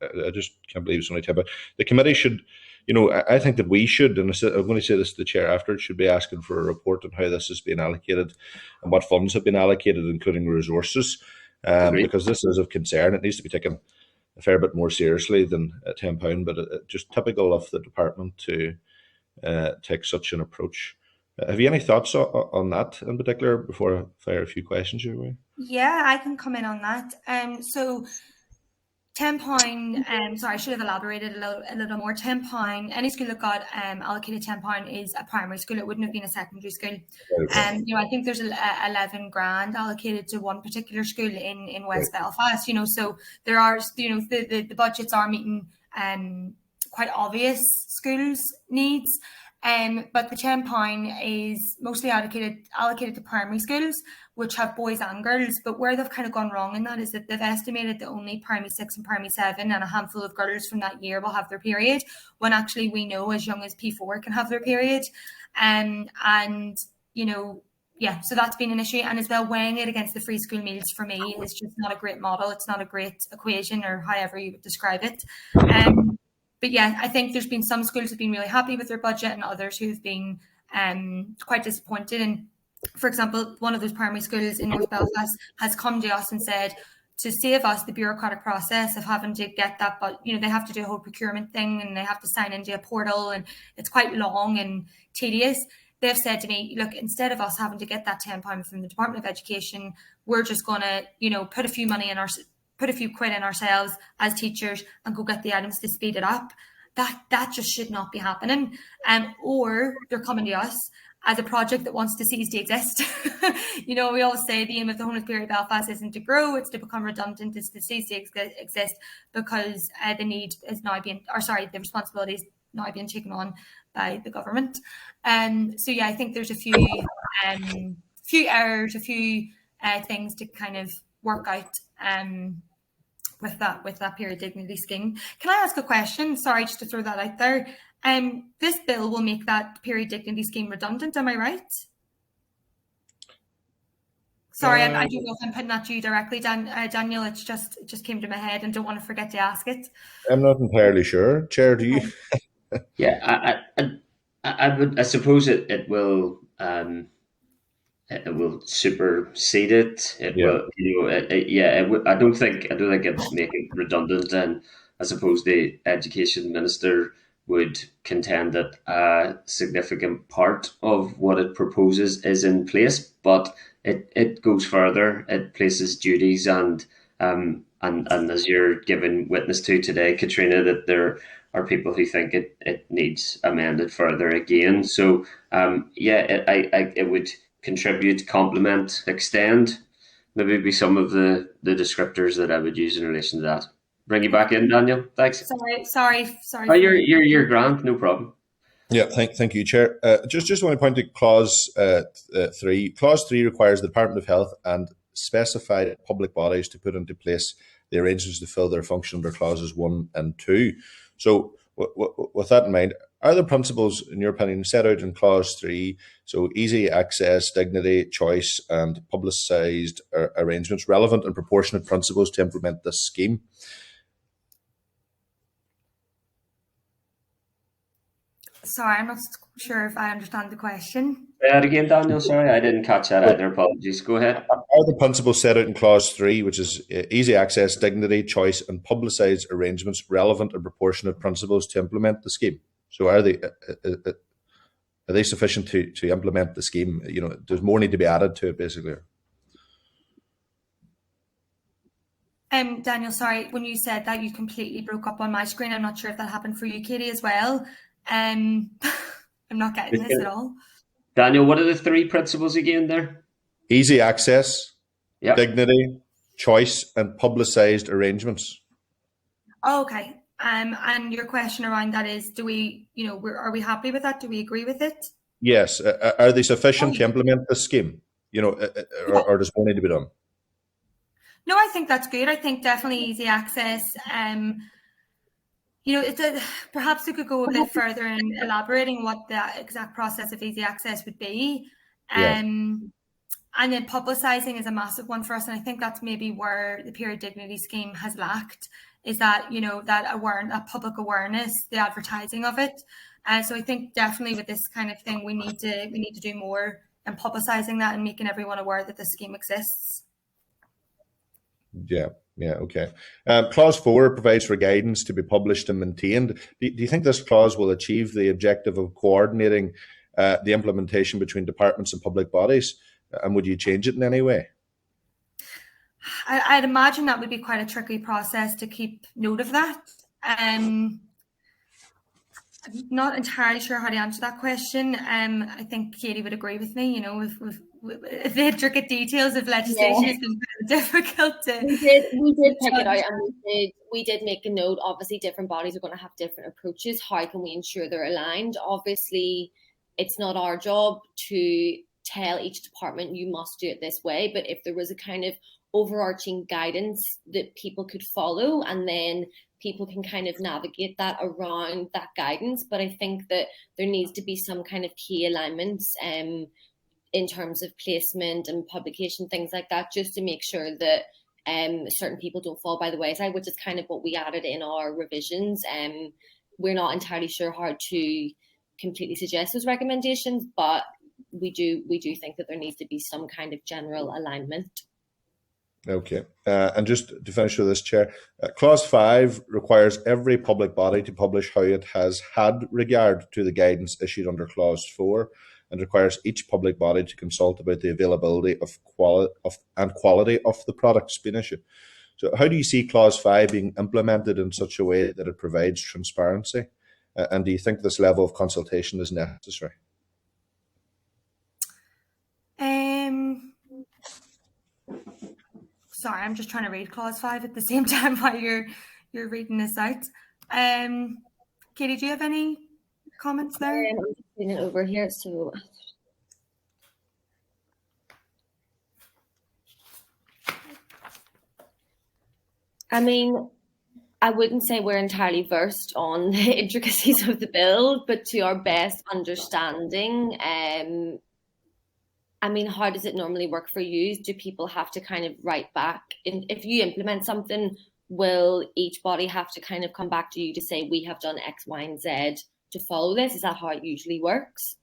I just can't believe it's only 10. But the committee should, I think that we should, and I'm going to say this to the chair after, it should be asking for a report on how this is being allocated and what funds have been allocated, including resources, because this is of concern. It needs to be taken a fair bit more seriously than £10, but just typical of the department to take such an approach. Have you any thoughts on that in particular before I fire a few questions your way? Yeah, I can come in on that. So £10, sorry, I should have elaborated a little more. £10, any school that got allocated £10 is a primary school. It wouldn't have been a secondary school. I think there's 11 grand allocated to one particular school in West Belfast. So there are, the budgets are meeting quite obvious schools' needs. But the £10 is mostly allocated to primary schools, which have boys and girls. But where they've kind of gone wrong in that is that they've estimated that only primary 6 and primary 7 and a handful of girls from that year will have their period, when actually we know as young as P4 can have their period. So that's been an issue. And as well, weighing it against the free school meals for me is just not a great model. It's not a great equation, or however you would describe it. But yeah, I think there's been some schools who've been really happy with their budget and others who've been quite disappointed. And for example, one of those primary schools in North Belfast has come to us and said, to save us the bureaucratic process of having to get that, but they have to do a whole procurement thing and they have to sign into a portal and it's quite long and tedious. They've said to me, look, instead of us having to get that £10 from the Department of Education, we're just going to, put a few quid in ourselves as teachers and go get the items to speed it up. That just should not be happening. Or they're coming to us as a project that wants to cease to exist. We always say the aim of the Homeless Period Belfast isn't to grow, it's to become redundant, it's to cease to exist, because the responsibility is now being taken on by the government. I think there's a few errors, a few things to kind of work out with that period dignity scheme. Can I ask a question? Sorry, just to throw that out there. This bill will make that period dignity scheme redundant, am I right? Sorry, I don't know if I'm putting that to you directly, Daniel. It just came to my head and don't want to forget to ask it. I'm not entirely sure. Chair, do you? Yeah, I suppose it will. It will supersede it. It will. I don't think it make it redundant. And I suppose the education minister would contend that a significant part of what it proposes is in place, but it goes further. It places duties and as you're giving witness to today, Katrina, that there are people who think it needs amended further again. So it would contribute, complement, extend, maybe be some of the descriptors that I would use in relation to that. Bring you back in, Daniel. Thanks. Sorry. Oh, you're grand, no problem. Yeah, thank you, Chair. Just want to point to Clause 3. Clause 3 requires the Department of Health and specified public bodies to put into place the arrangements to fill their function under Clauses 1 and 2. So with that in mind, are the principles, in your opinion, set out in Clause 3, so easy access, dignity, choice, and publicised arrangements, relevant and proportionate principles to implement this scheme? Sorry, I'm not sure if I understand the question. Say that again, Daniel. Sorry, I didn't catch that either. Apologies. Go ahead. Are the principles set out in Clause 3, which is easy access, dignity, choice, and publicised arrangements, relevant and proportionate principles to implement the scheme? So are they sufficient to implement the scheme? You know, does more need to be added to it, basically? Daniel, sorry, when you said that, you completely broke up on my screen. I'm not sure if that happened for you, Katie, as well. I'm not getting this at all. Daniel, what are the 3 principles again there? Easy access, Yep. dignity, choice, and publicised arrangements. Oh, okay. And your question around that is, are we happy with that? Do we agree with it? Yes. Are they sufficient to implement this scheme? You know, or does more need to be done? No, I think that's good. I think definitely easy access. Perhaps we could go a bit further in elaborating what the exact process of easy access would be. And then publicising is a massive one for us. And I think that's maybe where the period dignity scheme has lacked, is that, that public awareness, the advertising of it. So I think definitely with this kind of thing, we need to do more in publicising that and making everyone aware that the scheme exists. Yeah, okay. Clause 4 provides for guidance to be published and maintained. Do you think this clause will achieve the objective of coordinating the implementation between departments and public bodies? And would you change it in any way? I'd imagine that would be quite a tricky process to keep note of that. I'm not entirely sure how to answer that question. I think Katie would agree with me. If the intricate details of legislation is difficult to. We did pick it out, and we did make a note. Obviously, different bodies are going to have different approaches. How can we ensure they're aligned? Obviously, it's not our job to tell each department you must do it this way. But if there was a kind of overarching guidance that people could follow, and then people can kind of navigate that around that guidance. But I think that there needs to be some kind of key alignments in terms of placement and publication, things like that, just to make sure that certain people don't fall by the wayside, which is kind of what we added in our revisions. We're not entirely sure how to completely suggest those recommendations, but we do think that there needs to be some kind of general alignment. Okay. And just to finish with this, Chair, Clause 5 requires every public body to publish how it has had regard to the guidance issued under Clause 4, and requires each public body to consult about the availability and quality of the products being issued. So how do you see Clause 5 being implemented in such a way that it provides transparency? And do you think this level of consultation is necessary? Sorry, I'm just trying to read Clause 5 at the same time while you're reading this out. Katie, do you have any comments there? I'm just reading it over here. So, I mean, I wouldn't say we're entirely versed on the intricacies of the bill, but to our best understanding, I mean, how does it normally work for you? Do people have to kind of write back? And if you implement something, will each body have to kind of come back to you to say, we have done X, Y, and Z to follow this? Is that how it usually works?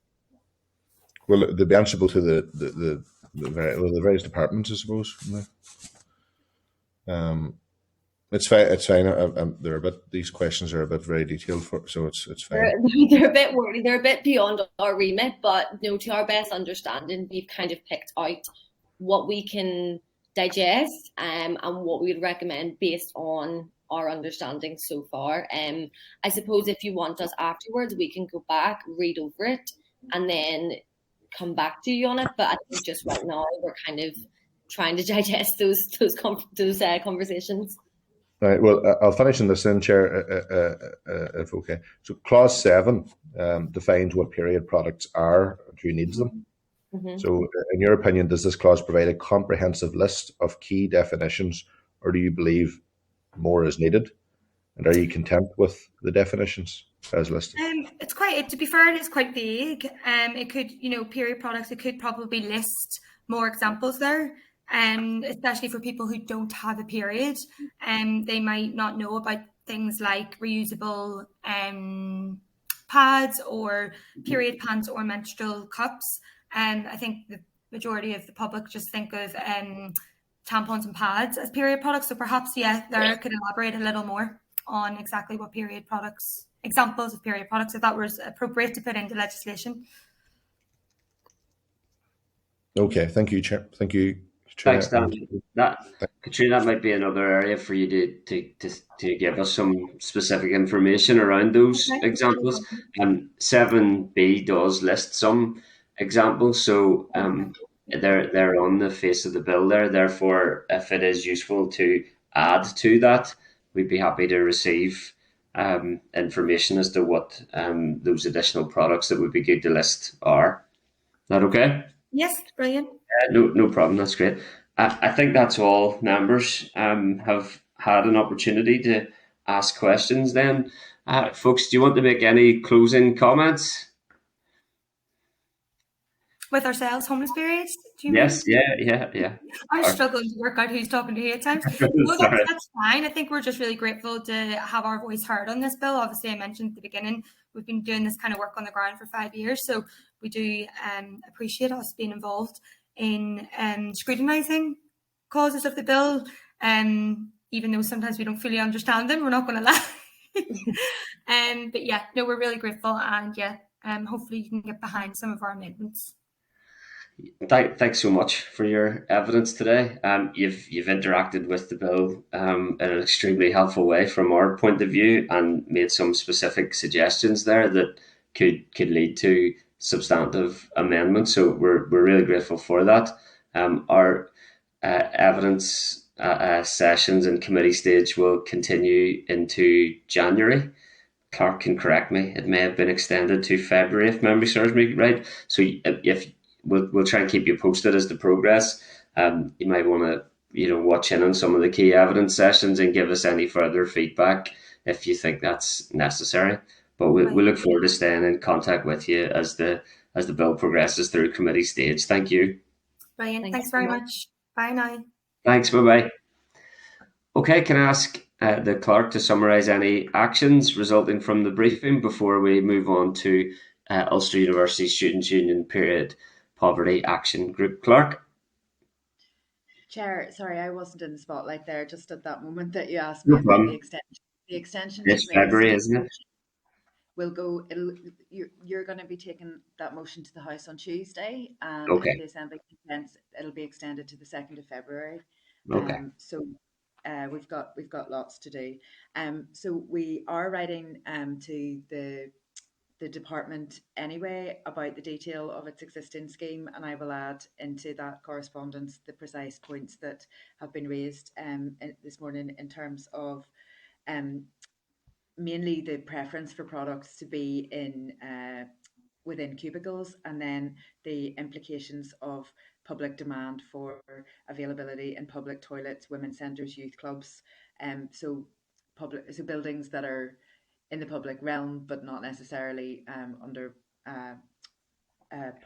Well, they'll be answerable to the various departments, I suppose. It's fine. It's fine. They're a bit. These questions are a bit very detailed, so it's fine. They're a bit wordy. They're a bit beyond our remit, but to our best understanding, we've kind of picked out what we can digest and what we would recommend based on our understanding so far. I suppose if you want us afterwards, we can go back, read over it, and then come back to you on it. But I think just right now we're kind of trying to digest those conversations. Right. Well, I'll finish in this then, Chair, if okay. So, Clause 7 defines what period products are and who needs them. Mm-hmm. So, in your opinion, does this clause provide a comprehensive list of key definitions, or do you believe more is needed? And are you content with the definitions as listed? It's quite, to be fair, it's quite vague. It could, period products, it could probably list more examples there. Especially for people who don't have a period, they might not know about things like reusable pads or period pants or menstrual cups. I think the majority of the public just think of tampons and pads as period products. So perhaps, there could elaborate a little more on exactly what period products, examples of period products, if that was appropriate to put into legislation. Okay, thank you, Chair. Thank you. Thanks, Dan. Katrina, that might be another area for you to give us some specific information around those examples. 7B does list some examples, so they're on the face of the bill there. Therefore, if it is useful to add to that, we'd be happy to receive information as to what those additional products that would be good to list are. Is that okay? Yes, brilliant. No problem. That's great. I think that's all members have had an opportunity to ask questions then. Folks, do you want to make any closing comments? With ourselves, homeless periods? Do you Yes, mean? yeah. I'm struggling to work out who's talking to who at times. No, that's fine. I think we're just really grateful to have our voice heard on this bill. Obviously, I mentioned at the beginning, we've been doing this kind of work on the ground for 5 years. So we do appreciate us being involved in scrutinising causes of the bill. Even though sometimes we don't fully understand them, we're not going to lie. But yeah, no, we're really grateful. And hopefully you can get behind some of our amendments. Thanks so much for your evidence today. You've interacted with the bill in an extremely helpful way from our point of view, and made some specific suggestions there that could lead to substantive amendments. So we're really grateful for that. Our evidence sessions and committee stage will continue into January. Clark can correct me. It may have been extended to February if memory serves me right. So if we'll try and keep you posted as to progress. You might want to watch in on some of the key evidence sessions and give us any further feedback if you think that's necessary. But we look forward to staying in contact with you as the bill progresses through committee stage. Thank you. Brilliant. Thanks very much. Bye now. Thanks. Bye-bye. Okay, can I ask the clerk to summarise any actions resulting from the briefing before we move on to Ulster University Students' Union period Poverty Action Group? Clerk? Chair, sorry, I wasn't in the spotlight there just at that moment that you asked me about the extension. The extension It's February, isn't it? Will go. You're going to be taking that motion to the House on Tuesday, and Okay. if the Assembly consents, it'll be extended to the 2nd of February. Okay. So we've got lots to do. So we are writing to the department anyway about the detail of its existing scheme, and I will add into that correspondence the precise points that have been raised this morning in terms of mainly the preference for products to be in within cubicles, and then the implications of public demand for availability in public toilets, women's centres, youth clubs, so buildings that are in the public realm, but not necessarily under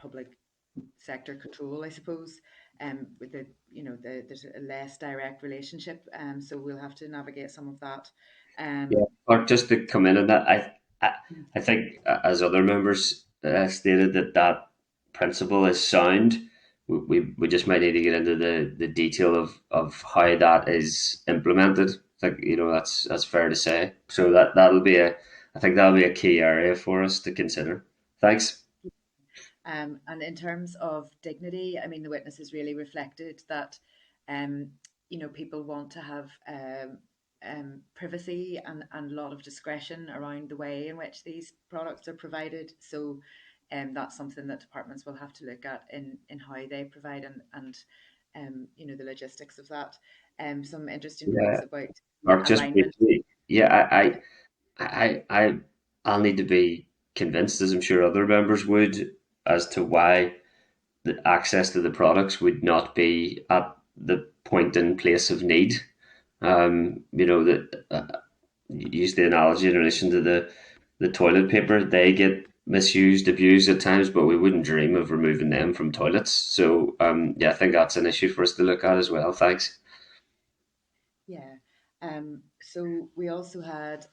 public sector control, I suppose. With there's a less direct relationship, so we'll have to navigate some of that. Or just to come in on that, I think as other members stated that principle is sound. We just might need to get into the detail of how that is implemented I think that's fair to say. So I think that'll be a key area for us to consider. Thanks. And in terms of dignity, I mean, the witnesses really reflected that, people want to have privacy and a lot of discretion around the way in which these products are provided. So that's something that departments will have to look at in how they provide and the logistics of that. Some interesting points Yeah, about Mark, just alignment. briefly. Yeah, Yeah. I'll need to be convinced, as I'm sure other members would, as to why the access to the products would not be at the point and place of need. That use the analogy in relation to the toilet paper. They get misused, abused at times, but we wouldn't dream of removing them from toilets. So yeah, I think that's an issue for us to look at as well. Thanks. Yeah. So we also had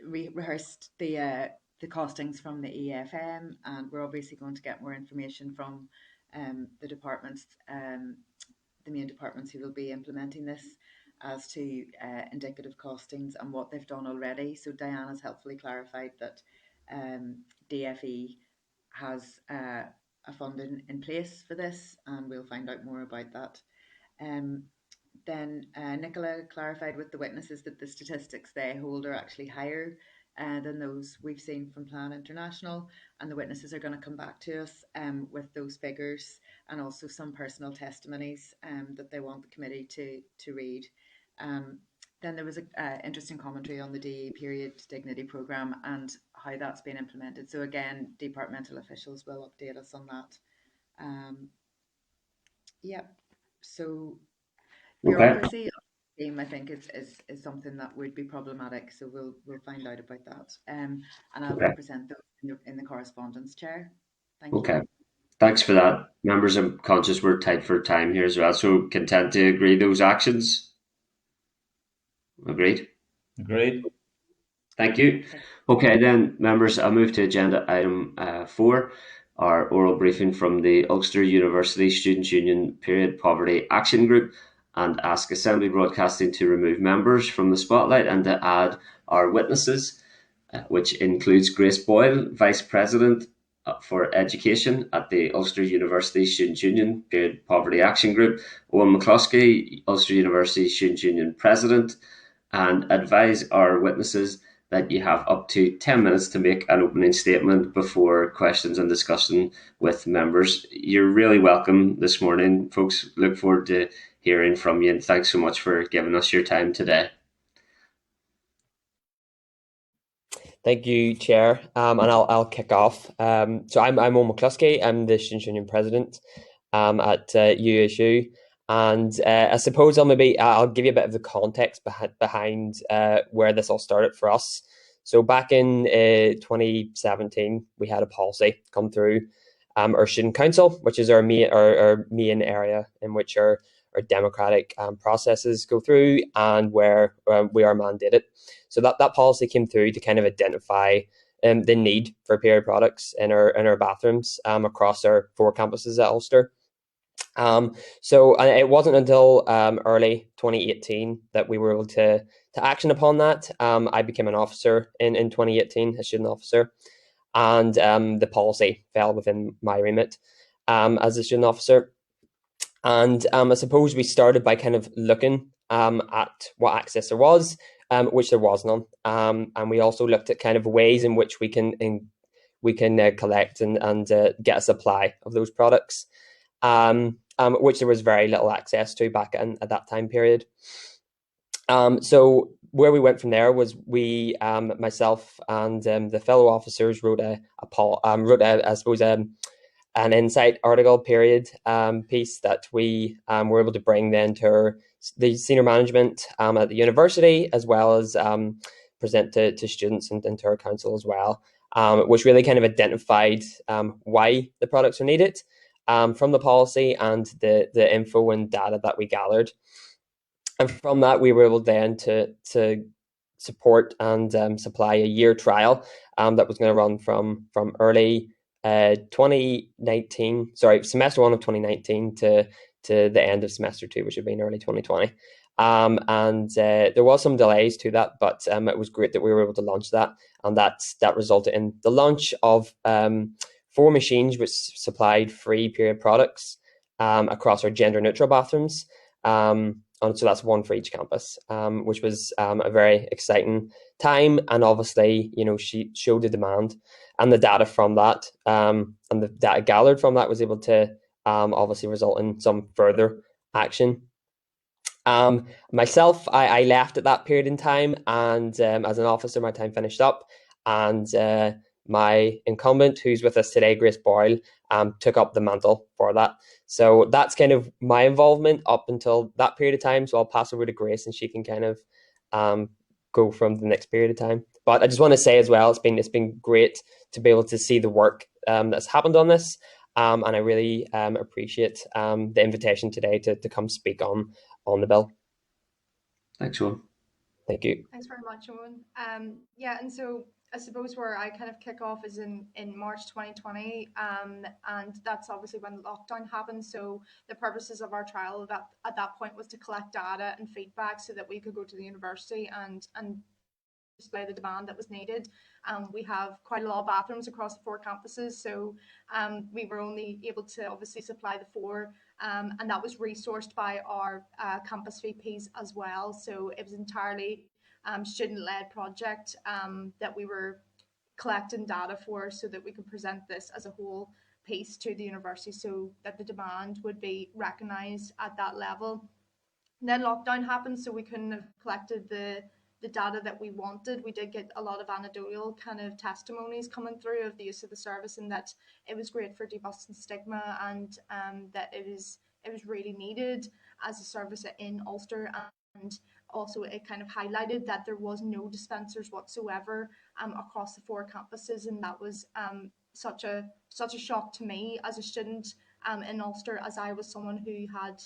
rehearsed the costings from the EFM, and we're obviously going to get more information from the departments, the main departments who will be implementing this, as to indicative costings and what they've done already. So Diane has helpfully clarified that DFE has a funding in place for this, and we'll find out more about that. Then Nicola clarified with the witnesses that the statistics they hold are actually higher than those we've seen from Plan International, and the witnesses are going to come back to us with those figures and also some personal testimonies that they want the committee to read. Then there was an interesting commentary on the DE period dignity programme and how that's been implemented. So again, departmental officials will update us on that. Yeah, so bureaucracy I think is something that would be problematic. So we'll find out about that. And I'll represent those in the correspondence, Chair. Thank you. Okay. Thanks for that. Members, I'm conscious we're tight for time here as well. So content to agree those actions? Agreed? Agreed. Thank you. Okay, then, members, I'll move to agenda item 4, our oral briefing from the Ulster University Students' Union Period Poverty Action Group, and ask Assembly Broadcasting to remove members from the spotlight and to add our witnesses, which includes Grace Boyle, Vice President for Education at the Ulster University Students' Union Period Poverty Action Group, Owen McCluskey, Ulster University Students' Union President, and advise our witnesses that you have up to 10 minutes to make an opening statement before questions and discussion with members. You're really welcome this morning, folks. Look forward to hearing from you, and thanks so much for giving us your time today. Thank you, Chair. And I'll kick off. So I'm Owen McCluskey. I'm the Students' Union President at USU. And I suppose I'll give you a bit of the context behind where this all started for us. So back in 2017, we had a policy come through our student council, which is our main area in which our democratic processes go through and where we are mandated. So that policy came through to kind of identify the need for period products in our bathrooms across our 4 campuses at Ulster. So it wasn't until early 2018 that we were able to action upon that. I became an officer in 2018, a student officer, and the policy fell within my remit as a student officer. And I suppose we started by kind of looking at what access there was, which there was none. And we also looked at kind of ways in which we can collect and get a supply of those products. Which there was very little access to back at that time period. So where we went from there was we, myself and the fellow officers wrote an insight article period piece that we were able to bring then to the senior management at the university, as well as present to students and to our council as well, which really kind of identified why the products are needed. From the policy and the info and data that we gathered. And from that, we were able then to support and supply a year trial that was going to run from early 2019, semester 1 of 2019 to the end of semester 2, which had been early 2020. and there was some delays to that, but it was great that we were able to launch that, and that resulted in the launch of 4 machines which supplied free period products across our gender neutral bathrooms. And so that's 1 for each campus, which was a very exciting time. And obviously, she showed the demand, and the data from that, and the data gathered from that was able to obviously result in some further action. Myself, I left at that period in time, and as an officer, my time finished up, and my incumbent, who's with us today, Grace Boyle, took up the mantle for that. So that's kind of my involvement up until that period of time. So I'll pass over to Grace, and she can kind of go from the next period of time. But I just want to say as well, it's been great to be able to see the work that's happened on this, and I really appreciate the invitation today to come speak on the bill. Thanks, Owen. Thank you. Thanks very much, Owen. Yeah, and so I suppose where I kind of kick off is in March 2020, and that's obviously when lockdown happened. So the purposes of our trial at that point was to collect data and feedback so that we could go to the university and display the demand that was needed. We have quite a lot of bathrooms across the 4 campuses, so we were only able to obviously supply the 4, and that was resourced by our campus VPs as well. So it was entirely student-led project that we were collecting data for, so that we could present this as a whole piece to the university, so that the demand would be recognised at that level. And then lockdown happened, so we couldn't have collected the data that we wanted. We did get a lot of anecdotal kind of testimonies coming through of the use of the service, and that it was great for debusting stigma, and that it was really needed as a service in Ulster. And also it kind of highlighted that there was no dispensers whatsoever across the 4 campuses, and that was such a shock to me as a student in Ulster, as I was someone who had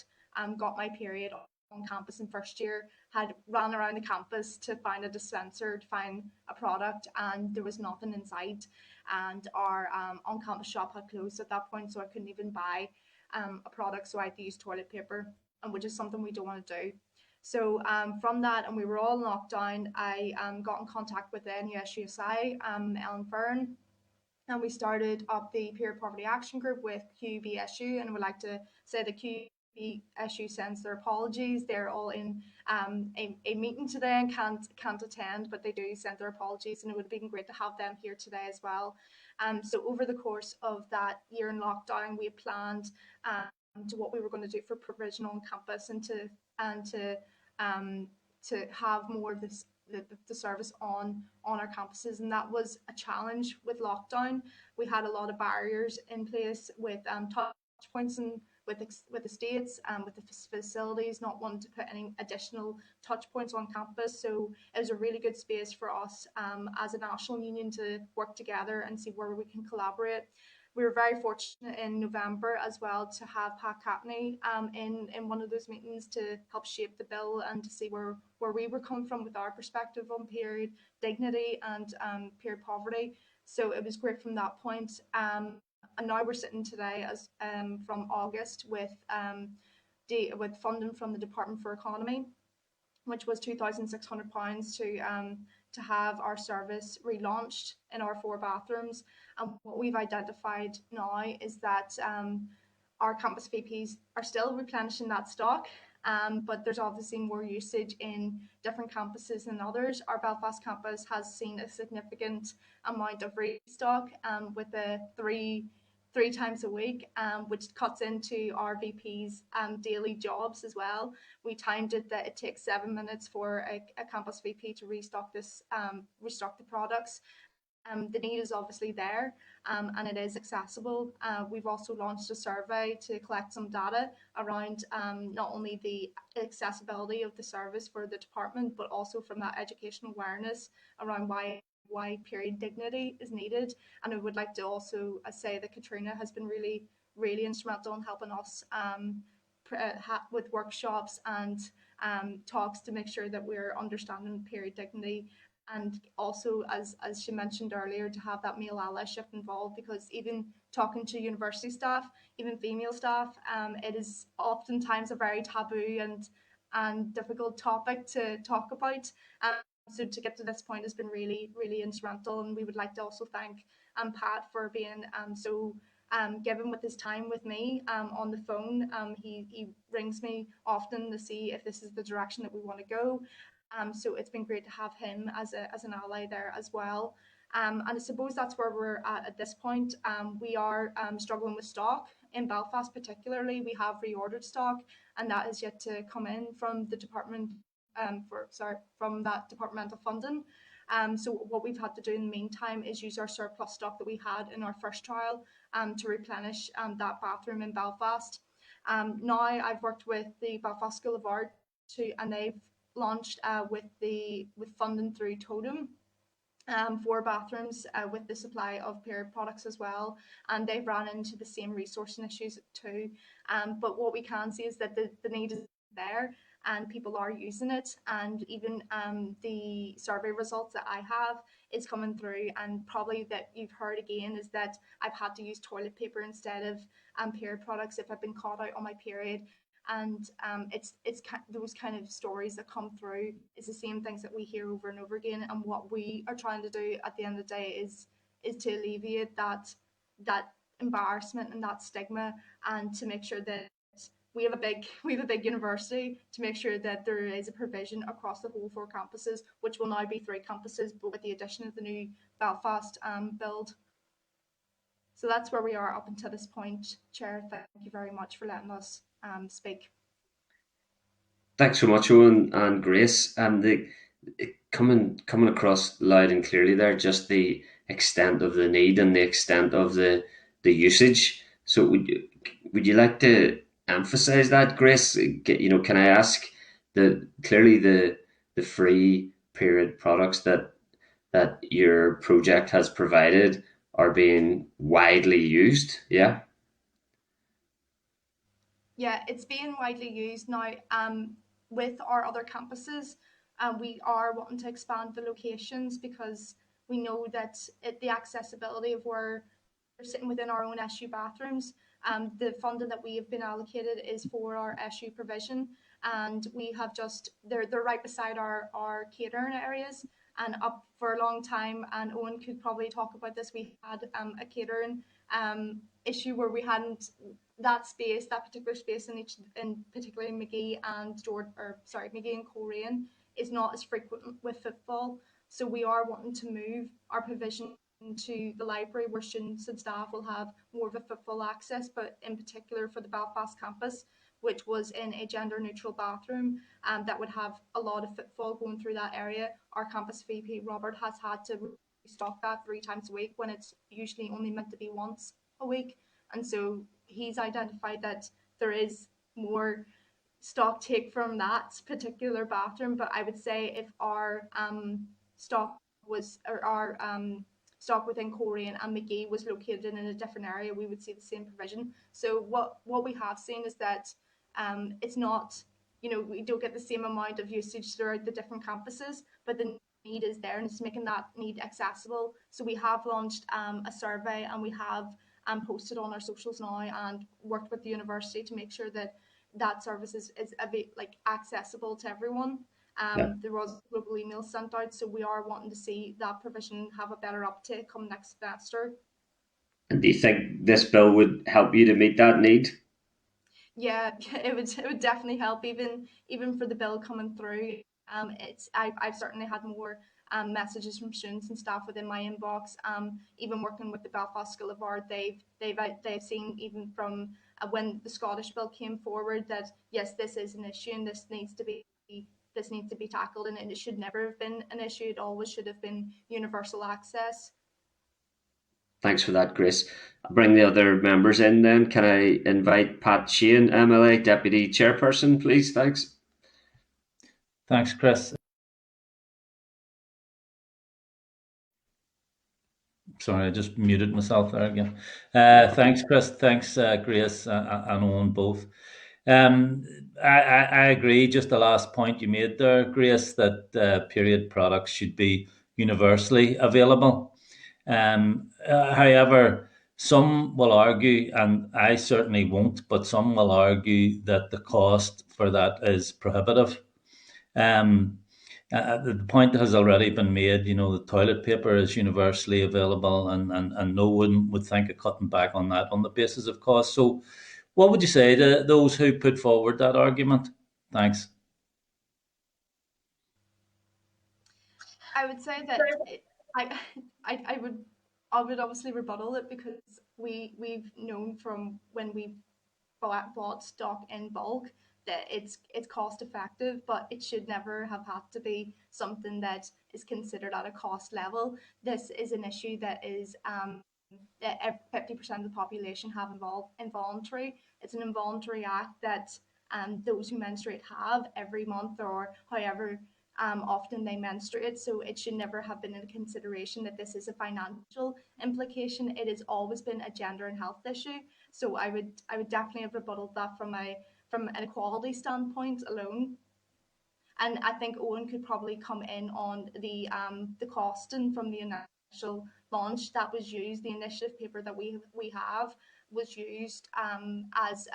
got my period on campus in first year, had ran around the campus to find a dispenser, to find a product, and there was nothing in sight. And our on-campus shop had closed at that point, so I couldn't even buy a product, so I had to use toilet paper, and which is something we don't want to do. So from that, and we were all locked down, I got in contact with the NUSUSI, Ellen Fern, and we started up the Peer Poverty Action Group with QBSU, and I would like to say the QBSU sends their apologies. They're all in a meeting today and can't attend, but they do send their apologies, and it would have been great to have them here today as well. So over the course of that year in lockdown, we had planned to what we were going to do for provision on campus, and to have more of this the service on our campuses, and that was a challenge with lockdown. We had a lot of barriers in place with touch points and with the states and with the facilities not wanting to put any additional touch points on campus. So it was a really good space for us as a national union to work together and see where we can collaborate. We were very fortunate in November as well to have Pat Capney in one of those meetings to help shape the bill and to see where we were coming from with our perspective on period dignity and period poverty. So it was great from that point. And now we're sitting today as from August with funding from the Department for Economy, which was £2,600 to have our service relaunched in our 4 bathrooms. And what we've identified now is that our campus VPs are still replenishing that stock, but there's obviously more usage in different campuses than others. Our Belfast campus has seen a significant amount of restock with the three times a week, which cuts into our VP's daily jobs as well. We timed it that it takes 7 minutes for a campus VP to restock the products. The need is obviously there, and it is accessible. We've also launched a survey to collect some data around not only the accessibility of the service for the department, but also from that educational awareness around why period dignity is needed. And I would like to also say that Katrina has been really, really instrumental in helping us with workshops and talks to make sure that we're understanding period dignity. And also, as she mentioned earlier, to have that male allyship involved, because even talking to university staff, even female staff, it is oftentimes a very taboo and and difficult topic to talk about. So to get to this point has been really, really instrumental, and we would like to also thank Pat for being so given with his time with me on the phone. He rings me often to see if this is the direction that we want to go. So it's been great to have him as an ally there as well. And I suppose that's where we're at this point. We are struggling with stock in Belfast, particularly. We have reordered stock, and that is yet to come in from the department from that departmental funding. So what we've had to do in the meantime is use our surplus stock that we had in our first trial to replenish that bathroom in Belfast. Now I've worked with the Belfast School of Art and they've launched with funding through Totem. For bathrooms with the supply of period products as well, and they've ran into the same resourcing issues too. But what we can see is that the need is there and people are using it, and even the survey results that I have is coming through, and probably that you've heard again is that I've had to use toilet paper instead of period products if I've been caught out on my period. And it's those kind of stories that come through is the same things that we hear over and over again, and what we are trying to do at the end of the day is to alleviate that embarrassment and that stigma, and to make sure that we have a big university, to make sure that there is a provision across the whole 4 campuses, which will now be 3 campuses, but with the addition of the new Belfast build. So that's where we are up until this point, Chair. Thank you very much for letting us speak. Thanks so much, Owen and Grace. Coming across loud and clearly there, just the extent of the need and the extent of the usage. So would you like to emphasise that, Grace? Can I ask clearly the free period products that your project has provided are being widely used? Yeah. Yeah, it's being widely used now. With our other campuses, we are wanting to expand the locations because we know that the accessibility of where they're sitting within our own SU bathrooms. The funding that we have been allocated is for our SU provision, and we have they're right beside our catering areas, and up for a long time. And Owen could probably talk about this. We had a catering issue where we hadn't that particular space in particularly Magee and Coleraine is not as frequent with footfall. So we are wanting to move our provision to the library where students and staff will have more of a footfall access, but in particular for the Belfast campus, which was in a gender neutral bathroom that would have a lot of footfall going through that area. Our campus VP Robert has had to restock that 3 times a week when it's usually only meant to be once a week. And so he's identified that there is more stock take from that particular bathroom. But I would say if our stock within Coleraine and Magee was located in a different area, we would see the same provision. So what we have seen is that it's not, we don't get the same amount of usage throughout the different campuses, but the need is there, and it's making that need accessible. So we have launched a survey, and we have posted on our socials now and worked with the university to make sure that service is accessible to everyone. There was a global email sent out, so we are wanting to see that provision have a better uptake come next semester. And do you think this bill would help you to meet that need? Yeah, it would definitely help, even for the bill coming through. I've certainly had more messages from students and staff within my inbox. Even working with the Belfast School of Art, they've seen even from when the Scottish bill came forward that yes, this is an issue and this needs to be tackled, and it should never have been an issue. It always should have been universal access. Thanks for that, Grace. I'll bring the other members in then. Can I invite Pat Sheehan, MLA Deputy Chairperson, please? Thanks. Thanks, Chris. Sorry, I just muted myself there again. Thanks, Chris. Thanks, Grace and Owen both. I agree. Just the last point you made there, Grace, that period products should be universally available. However, Some will argue, and I certainly won't, but some will argue that the cost for that is prohibitive. The point has already been made, the toilet paper is universally available, and no one would think of cutting back on that on the basis of cost. So what would you say to those who put forward that argument? Thanks. I would say that I would obviously rebuttal it, because we've known from when we bought stock in bulk that it's cost effective, but it should never have had to be something that is considered at a cost level. This is an issue that is that 50% of the population have involuntary. It's an involuntary act that those who menstruate have every month, or however often they menstruate. So it should never have been in consideration that this is a financial implication. It has always been a gender and health issue. So I would definitely have rebutted that from an equality standpoint alone. And I think Owen could probably come in on the costing from the initial launch that was used. The initiative paper that we have was used as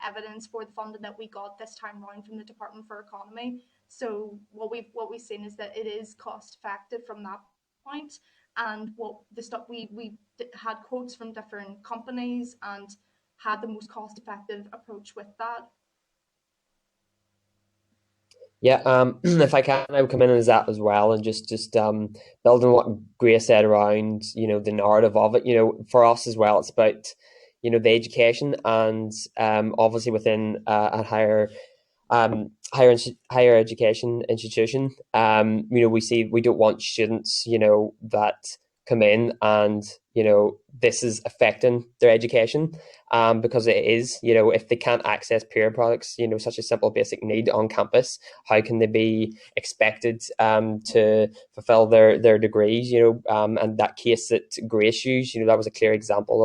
evidence for the funding that we got this time round from the Department for Economy. So what we've seen is that it is cost effective from that point. And what the stuff we had quotes from different companies and had the most cost effective approach with that. Yeah, if I can, I would come in as that as well, and just building what Grace said around, the narrative of it. For us as well, it's about, the education, and obviously within a higher education institution, we don't want students, that come in and this is affecting their education, because it is, if they can't access period products, such a simple basic need on campus, how can they be expected to fulfill their degrees? And that case that Grace used, that was a clear example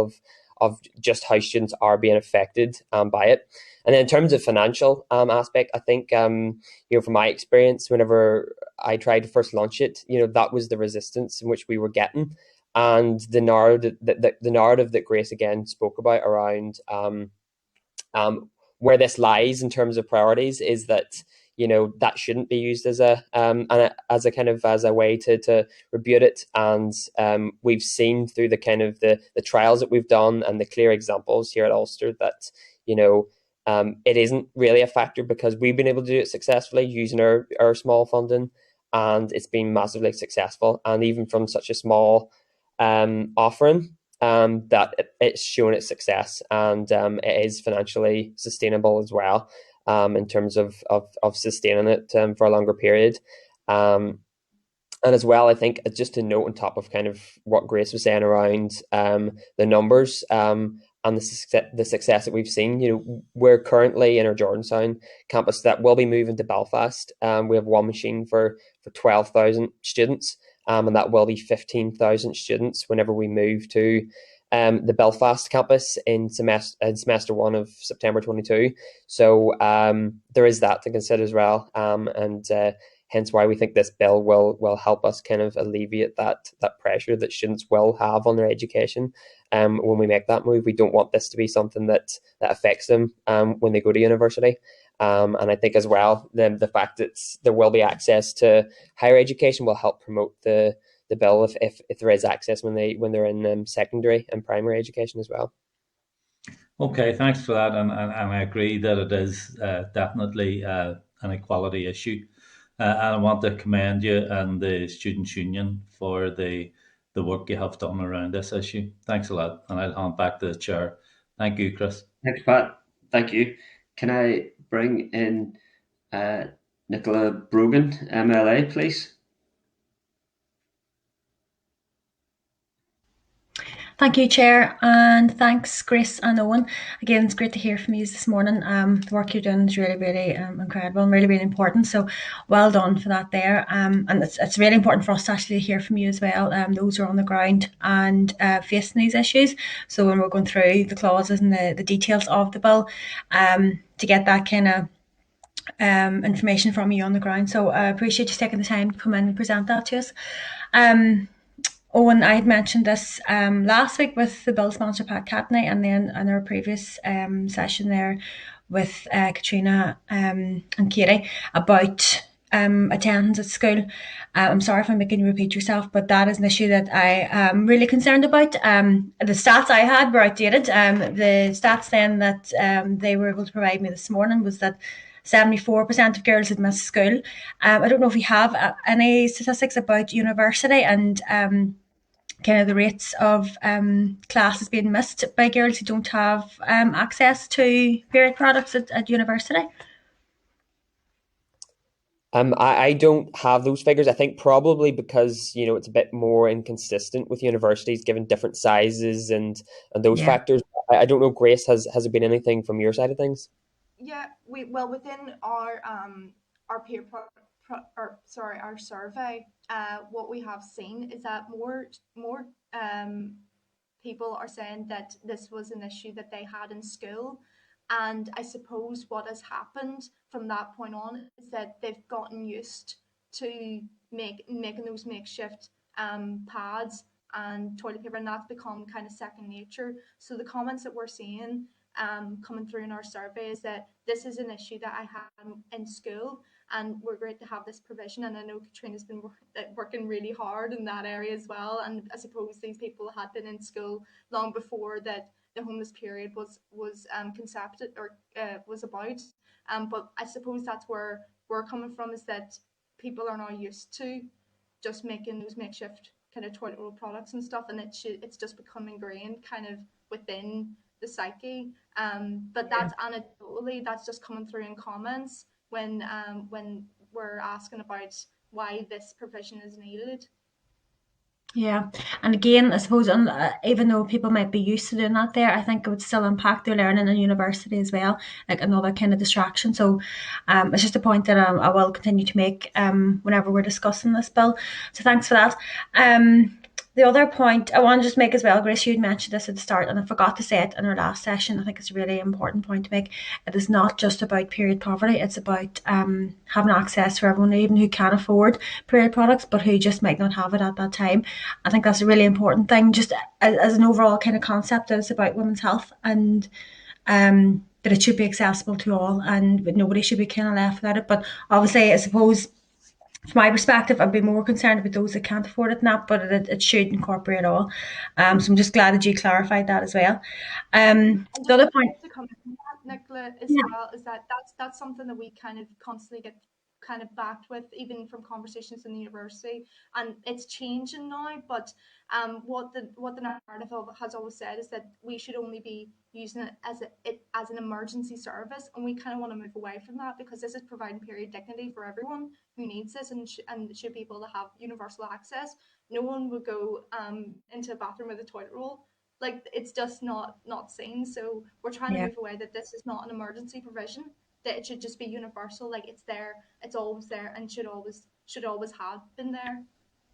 of just how students are being affected by it. And then in terms of financial aspect, I think, from my experience, whenever I tried to first launch it, that was the resistance in which we were getting. And the narrative that Grace again spoke about around where this lies in terms of priorities is that, that shouldn't be used as a way to rebut it. And we've seen through the kind of the trials that we've done and the clear examples here at Ulster that, it isn't really a factor, because we've been able to do it successfully using our small funding, and it's been massively successful. And even from such a small offering, that it's shown its success, and it is financially sustainable as well, in terms of sustaining it for a longer period. And as well, I think just to note on top of kind of what Grace was saying around the numbers and the success that we've seen, we're currently in our Jordanstown campus that will be moving to Belfast. We have one machine for 12,000 students, and that will be 15,000 students whenever we move to the Belfast campus in semester 1 of September 22. So there is that to consider as well, and hence why we think this bill will help us kind of alleviate that pressure that students will have on their education when we make that move. We don't want this to be something that affects them when they go to university. And I think as well, the fact that there will be access to higher education will help promote the bill if there is access when they're in secondary and primary education as well. Okay, thanks for that, and I agree that it is definitely an equality issue. And I want to commend you and the Students' Union for the work you have done around this issue. Thanks a lot, and I'll hand back to the chair. Thank you, Chris. Thanks, Pat. Thank you. Can I bring in Nicola Brogan, MLA, please? Thank you, Chair, and thanks, Grace and Owen. Again, it's great to hear from you this morning. The work you're doing is really, really incredible and really, really important. So well done for that there. And it's really important for us to actually hear from you as well, those who are on the ground and facing these issues. So when we're going through the clauses and the details of the bill, to get that kind of information from you on the ground. So I appreciate you taking the time to come in and present that to us. Owen, I had mentioned this last week with the bill sponsor Pat Catney, and then in our previous session there with Katrina and Katie about attendance at school. I'm sorry if I'm making you repeat yourself, but that is an issue that I am really concerned about. The stats I had were outdated. The stats then that they were able to provide me this morning was that 74% of girls had missed school. I don't know if you have any statistics about university and kind of the rates of classes being missed by girls who don't have access to period products at university. I don't have those figures. I think probably because it's a bit more inconsistent with universities given different sizes and those factors. I don't know, Grace, has it been anything from your side of things? Yeah, within our our survey, what we have seen is that more people are saying that this was an issue that they had in school. And I suppose what has happened from that point on is that they've gotten used to making those makeshift pads and toilet paper, and that's become kind of second nature. So the comments that we're seeing coming through in our survey is that this is an issue that I had in school, and we're great to have this provision. And I know Katrina's been working really hard in that area as well. And I suppose these people had been in school long before that the homeless period was concepted or was about. But I suppose that's where we're coming from, is that people are now used to just making those makeshift kind of toilet roll products and stuff, and it's just become ingrained kind of within the psyche. But that's anecdotally, that's just coming through in comments when we're asking about why this provision is needed. Yeah, and again, I suppose even though people might be used to doing that there, I think it would still impact their learning in university as well, like another kind of distraction. So it's just a point that I will continue to make whenever we're discussing this bill. So thanks for that. The other point I want to just make as well, Grace, you had mentioned this at the start, and I forgot to say it in our last session. I think it's a really important point to make. It is not just about period poverty. It's about having access for everyone, even who can afford period products, but who just might not have it at that time. I think that's a really important thing, just as an overall kind of concept, that it's about women's health, and that it should be accessible to all, and nobody should be kind of left without it. But obviously, I suppose, from my perspective, I'd be more concerned about those that can't afford it now, but it should incorporate all. So I'm just glad that you clarified that as well. The other point to come in that, Nicola, as well, is that that's something that we kind of constantly get kind of backed with, even from conversations in the university, and it's changing now. But what the narrative has always said is that we should only be using it as an emergency service, and we kind of want to move away from that, because this is providing period dignity for everyone who needs this, and should be able to have universal access. No one would go into a bathroom with a toilet roll. Like, it's just not seen. So we're trying to move away, that this is not an emergency provision, that it should just be universal. Like, it's there, it's always there, and should always have been there.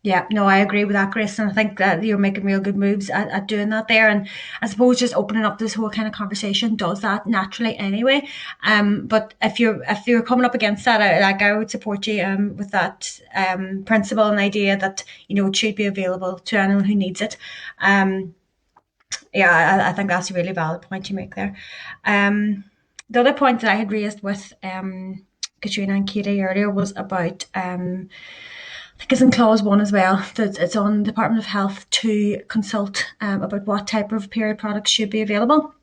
Yeah, no, I agree with that, Grace, and I think that you're making real good moves at doing that there. And I suppose just opening up this whole kind of conversation does that naturally anyway. But if you're coming up against that, I would support you with that principle and idea that it should be available to anyone who needs it. Yeah, I think that's a really valid point you make there. The other point that I had raised with Katrina and Katie earlier was about I think it's in clause 1 as well, that it's on the Department of Health to consult about what type of period products should be available.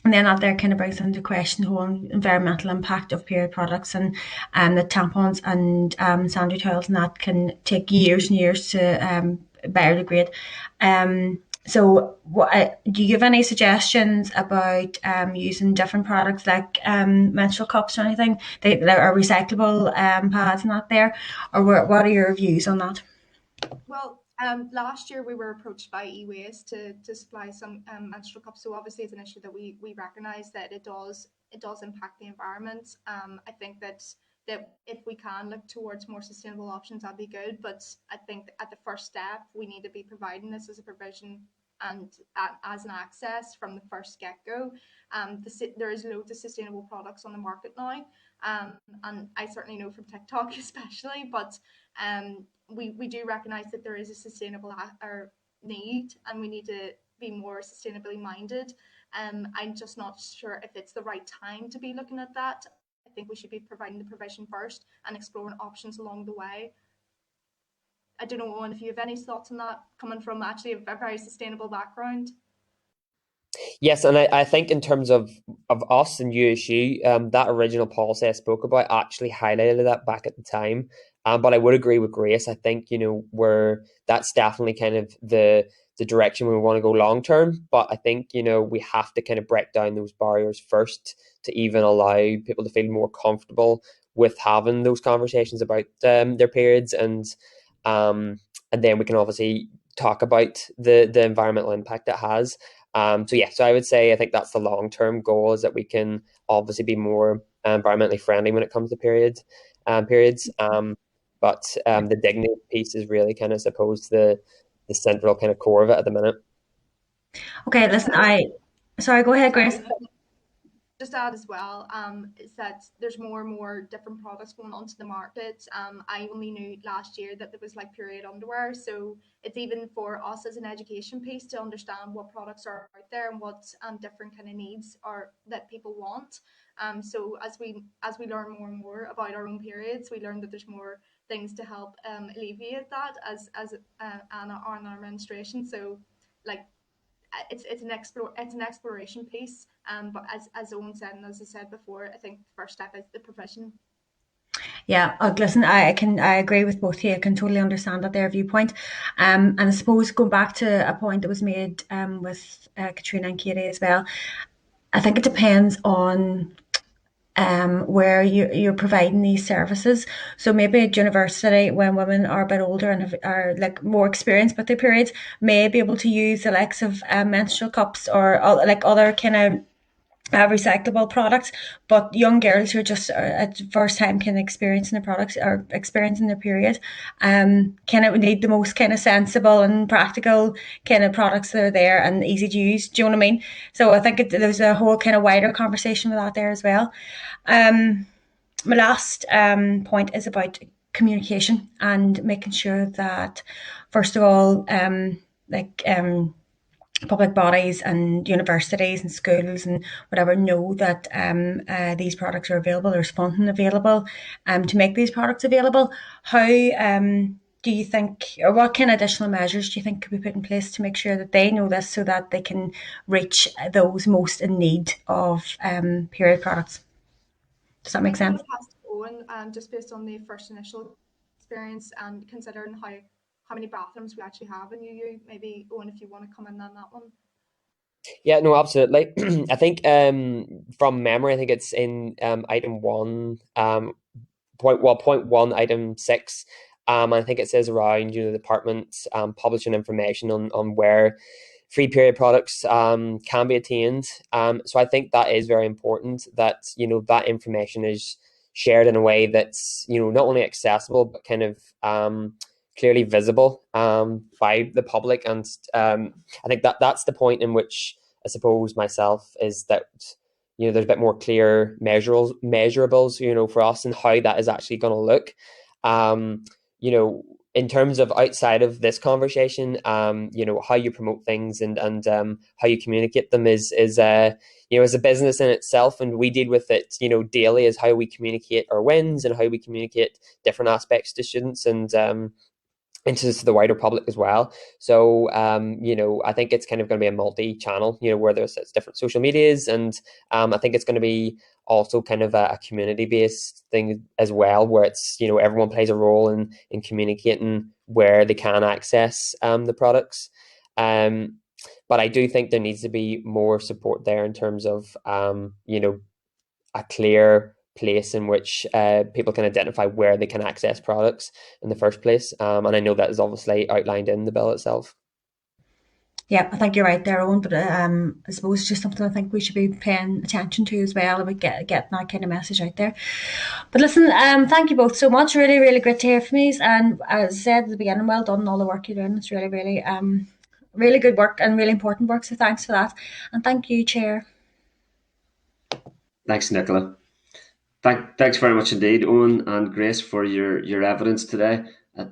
And then that there kind of brings into question the whole environmental impact of period products, and the tampons and sanitary towels and that can take years and years to biodegrade. So do you give any suggestions about using different products like menstrual cups or anything that are recyclable pads and that there? Or what are your views on that? Well, last year we were approached by eWaste to supply some menstrual cups. So obviously it's an issue that we recognise that it does impact the environment. I think that if we can look towards more sustainable options, that'd be good. But I think at the first step, we need to be providing this as a provision and as an access from the first get-go. There is loads of sustainable products on the market now, and I certainly know from TikTok especially, but we do recognise that there is a sustainable need, and we need to be more sustainably minded. I'm just not sure if it's the right time to be looking at that. I think we should be providing the provision first and exploring options along the way. I don't know, Owen, if you have any thoughts on that, coming from actually a very sustainable background. Yes, and I think in terms of us and USU, that original policy I spoke about actually highlighted that back at the time. But I would agree with Grace. I think, that's definitely kind of the direction we want to go long term. But I think, we have to kind of break down those barriers first to even allow people to feel more comfortable with having those conversations about their periods, and then we can obviously talk about the environmental impact it has. So I would say I think that's the long-term goal, is that we can obviously be more environmentally friendly when it comes to periods. But the dignity piece is really kind of, I suppose, the central kind of core of it at the minute. Okay, listen, sorry, go ahead, Grace. Just add as well, is that there's more and more different products going onto the market. I only knew last year that there was like period underwear, so it's even for us as an education piece to understand what products are out there and what different kind of needs are that people want. So as we learn more and more about our own periods, we learn that there's more things to help alleviate that as on our menstruation. So like, it's an exploration piece, but as Owen said, and as I said before, I think the first step is the provision. Yeah, listen, I agree with both of you. I can totally understand that their viewpoint. And I suppose going back to a point that was made with Katrina and Katie as well, I think it depends on where you're providing these services. So maybe at university, when women are a bit older and are like more experienced with their periods, may be able to use the likes of menstrual cups or like other kind of recyclable products, but young girls who are just at the first time kind of experiencing the products or experiencing their period kind of need the most kind of sensible and practical kind of products that are there and easy to use. Do you know what I mean? So I think there's a whole kind of wider conversation with that there as well. My last point is about communication and making sure that, first of all, public bodies and universities and schools and whatever know that these products are available. There's funding available to make these products available. How do you think, or what kind of additional measures do you think could be put in place to make sure that they know this so that they can reach those most in need of period products? Does that make sense? Owen, just based on the first initial experience and considering how many bathrooms we actually have in UU, maybe Owen, if you want to comment on that one. Yeah, no, absolutely. I think from memory, I think it's in item 1, point 1, item 6. I think it says around, the departments publishing information on where free period products can be attained. So I think that is very important, that that information is shared in a way that's not only accessible but kind of clearly visible by the public. And I think that's the point in which I suppose myself is that there's a bit more clear measurables for us and how that is actually going to look. In terms of outside of this conversation, how you promote things and how you communicate them is as a business in itself, and we deal with it daily, as how we communicate our wins and how we communicate different aspects to students and into the wider public as well. So I think it's kind of going to be a multi-channel, where there's different social medias, and I think it's going to be also kind of a community-based thing as well, where it's everyone plays a role in communicating where they can access the products. But I do think there needs to be more support there in terms of a clear place in which people can identify where they can access products in the first place. And I know that is obviously outlined in the bill itself. Yeah, I think you're right there, Owen, but I suppose it's just something I think we should be paying attention to as well, about getting that kind of message out there. But listen, thank you both so much. Really, really great to hear from you. And as I said at the beginning, well done on all the work you're doing. It's really, really really good work and really important work. So thanks for that, and thank you, Chair. Thanks, Nicola. Thanks very much indeed, Owen and Grace, for your evidence today.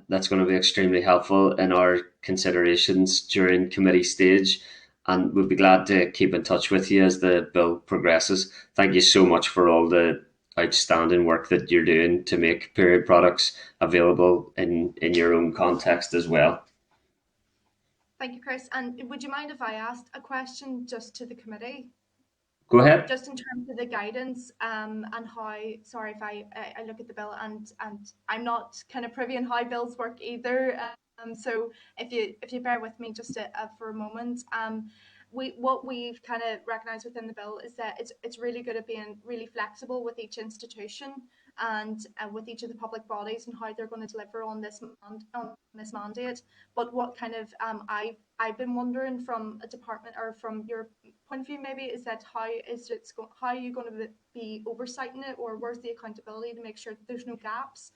That's going to be extremely helpful in our considerations during committee stage, and we'll be glad to keep in touch with you as the bill progresses. Thank you so much for all the outstanding work that you're doing to make period products available in your own context as well. Thank you, Chris. And would you mind if I asked a question just to the committee? Go ahead. Just in terms of the guidance and how, sorry if I look at the bill and I'm not kind of privy on how bills work either. So if you bear with me just for a moment, what we've kind of recognised within the bill is that it's really good at being really flexible with each institution and with each of the public bodies and how they're going to deliver on this mandate. But what kind of I've been wondering from a department or from your point of view maybe is that how are you going to be oversighting it, or where's the accountability to make sure that there's no gaps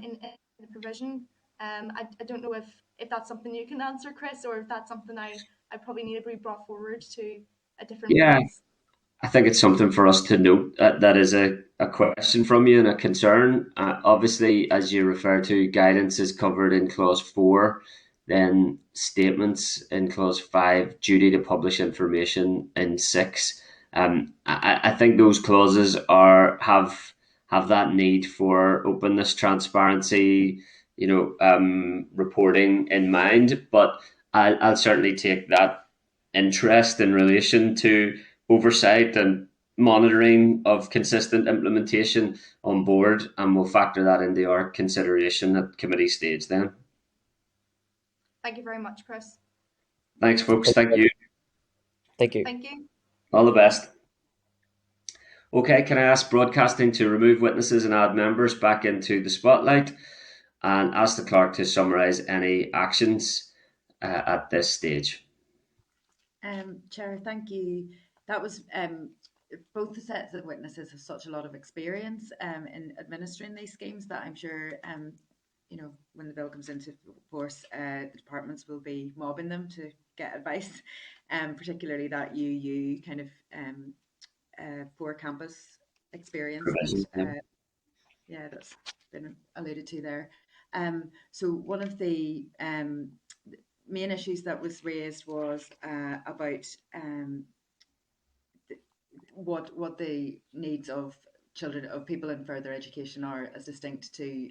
in the provision? I don't know if that's something you can answer, Chris, or if that's something I probably need to be brought forward to a different place. I think it's something for us to note. That is a question from you and a concern. Obviously, as you refer to, guidance is covered in clause 4, then statements in clause 5, duty to publish information in 6. I think those clauses have that need for openness, transparency, reporting in mind. But I'll certainly take that interest in relation to oversight and monitoring of consistent implementation on board, and we'll factor that into our consideration at committee stage then. Thank you very much, Chris. Thanks, folks. Thank you. Thank you. Thank you. All the best. Okay, can I ask broadcasting to remove witnesses and add members back into the spotlight, and ask the clerk to summarise any actions at this stage? Chair, thank you. That was both the sets of witnesses have such a lot of experience in administering these schemes that I'm sure when the bill comes into force, the departments will be mobbing them to get advice, particularly that UU kind of for campus experience. Yeah, that's been alluded to there. So one of the main issues that was raised was about what the needs of children, of people in further education, are as distinct to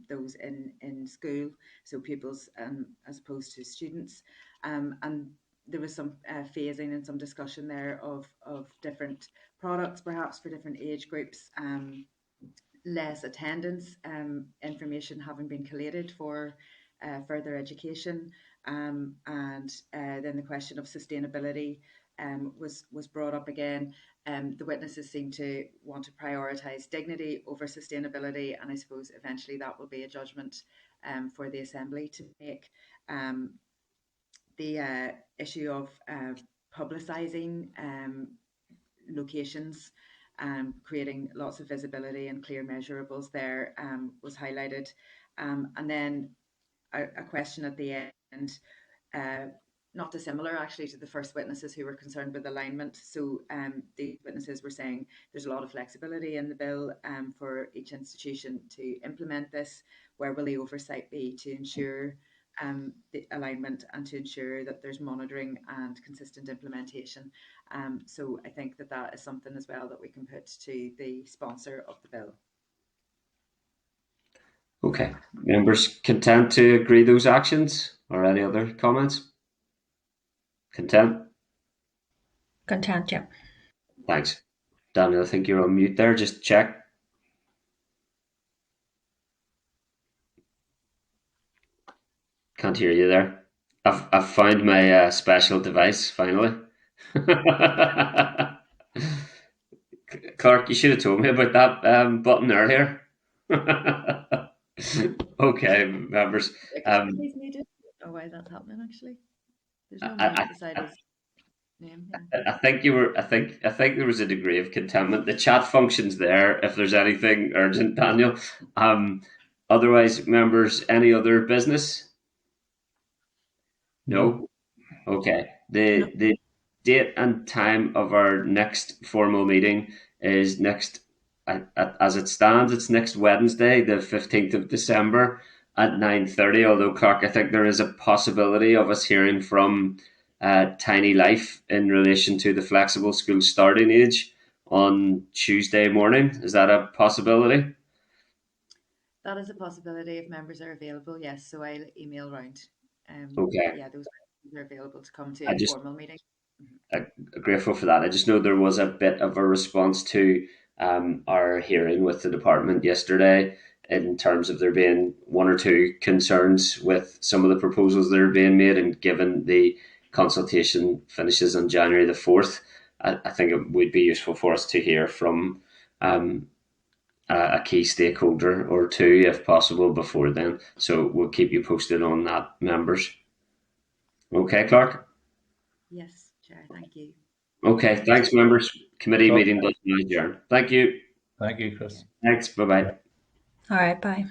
those in school, so pupils as opposed to students, and there was some phasing and some discussion there of different products perhaps for different age groups, less attendance, information having been collated for further education, and then the question of sustainability was brought up again. The witnesses seem to want to prioritise dignity over sustainability, and I suppose eventually that will be a judgment for the Assembly to make. The issue of publicising locations, creating lots of visibility and clear measurables there was highlighted, and then a question at the end, not dissimilar actually to the first witnesses who were concerned with alignment. So the witnesses were saying there's a lot of flexibility in the bill for each institution to implement this. Where will the oversight be to ensure the alignment and to ensure that there's monitoring and consistent implementation? So I think that is something as well that we can put to the sponsor of the bill. Okay, members content to agree those actions, or any other comments? Content? Content, yeah. Thanks. Daniel, I think you're on mute there. Just check. Can't hear you there. I've found my special device finally. Clark, you should have told me about that button earlier. Okay, members. Oh, why that's happening actually? There's no name beside his name. Yeah. I think there was a degree of contentment. The chat function's there if there's anything urgent, Daniel. Otherwise, members, any other business? No. Okay. The date and time of our next formal meeting is as it stands, it's next Wednesday, the 15th of December at 9:30. Although, Clark, I think there is a possibility of us hearing from Tiny Life in relation to the flexible school starting age on Tuesday morning. Is that a possibility? That is a possibility if members are available, yes. So I'll email round. Okay. Yeah, those are available to come to I a just formal meeting. grateful for that. I just know there was a bit of a response to our hearing with the department yesterday in terms of there being one or two concerns with some of the proposals that are being made, and given the consultation finishes on January the 4th, I think it would be useful for us to hear from a key stakeholder or two, if possible, before then. So we'll keep you posted on that, members. Okay, Clark? Yes, Chair, thank you. Okay, thanks, members. Committee Okay. meeting does now adjourn. Thank you. Thank you, Chris. Thanks. Bye bye. All right, bye.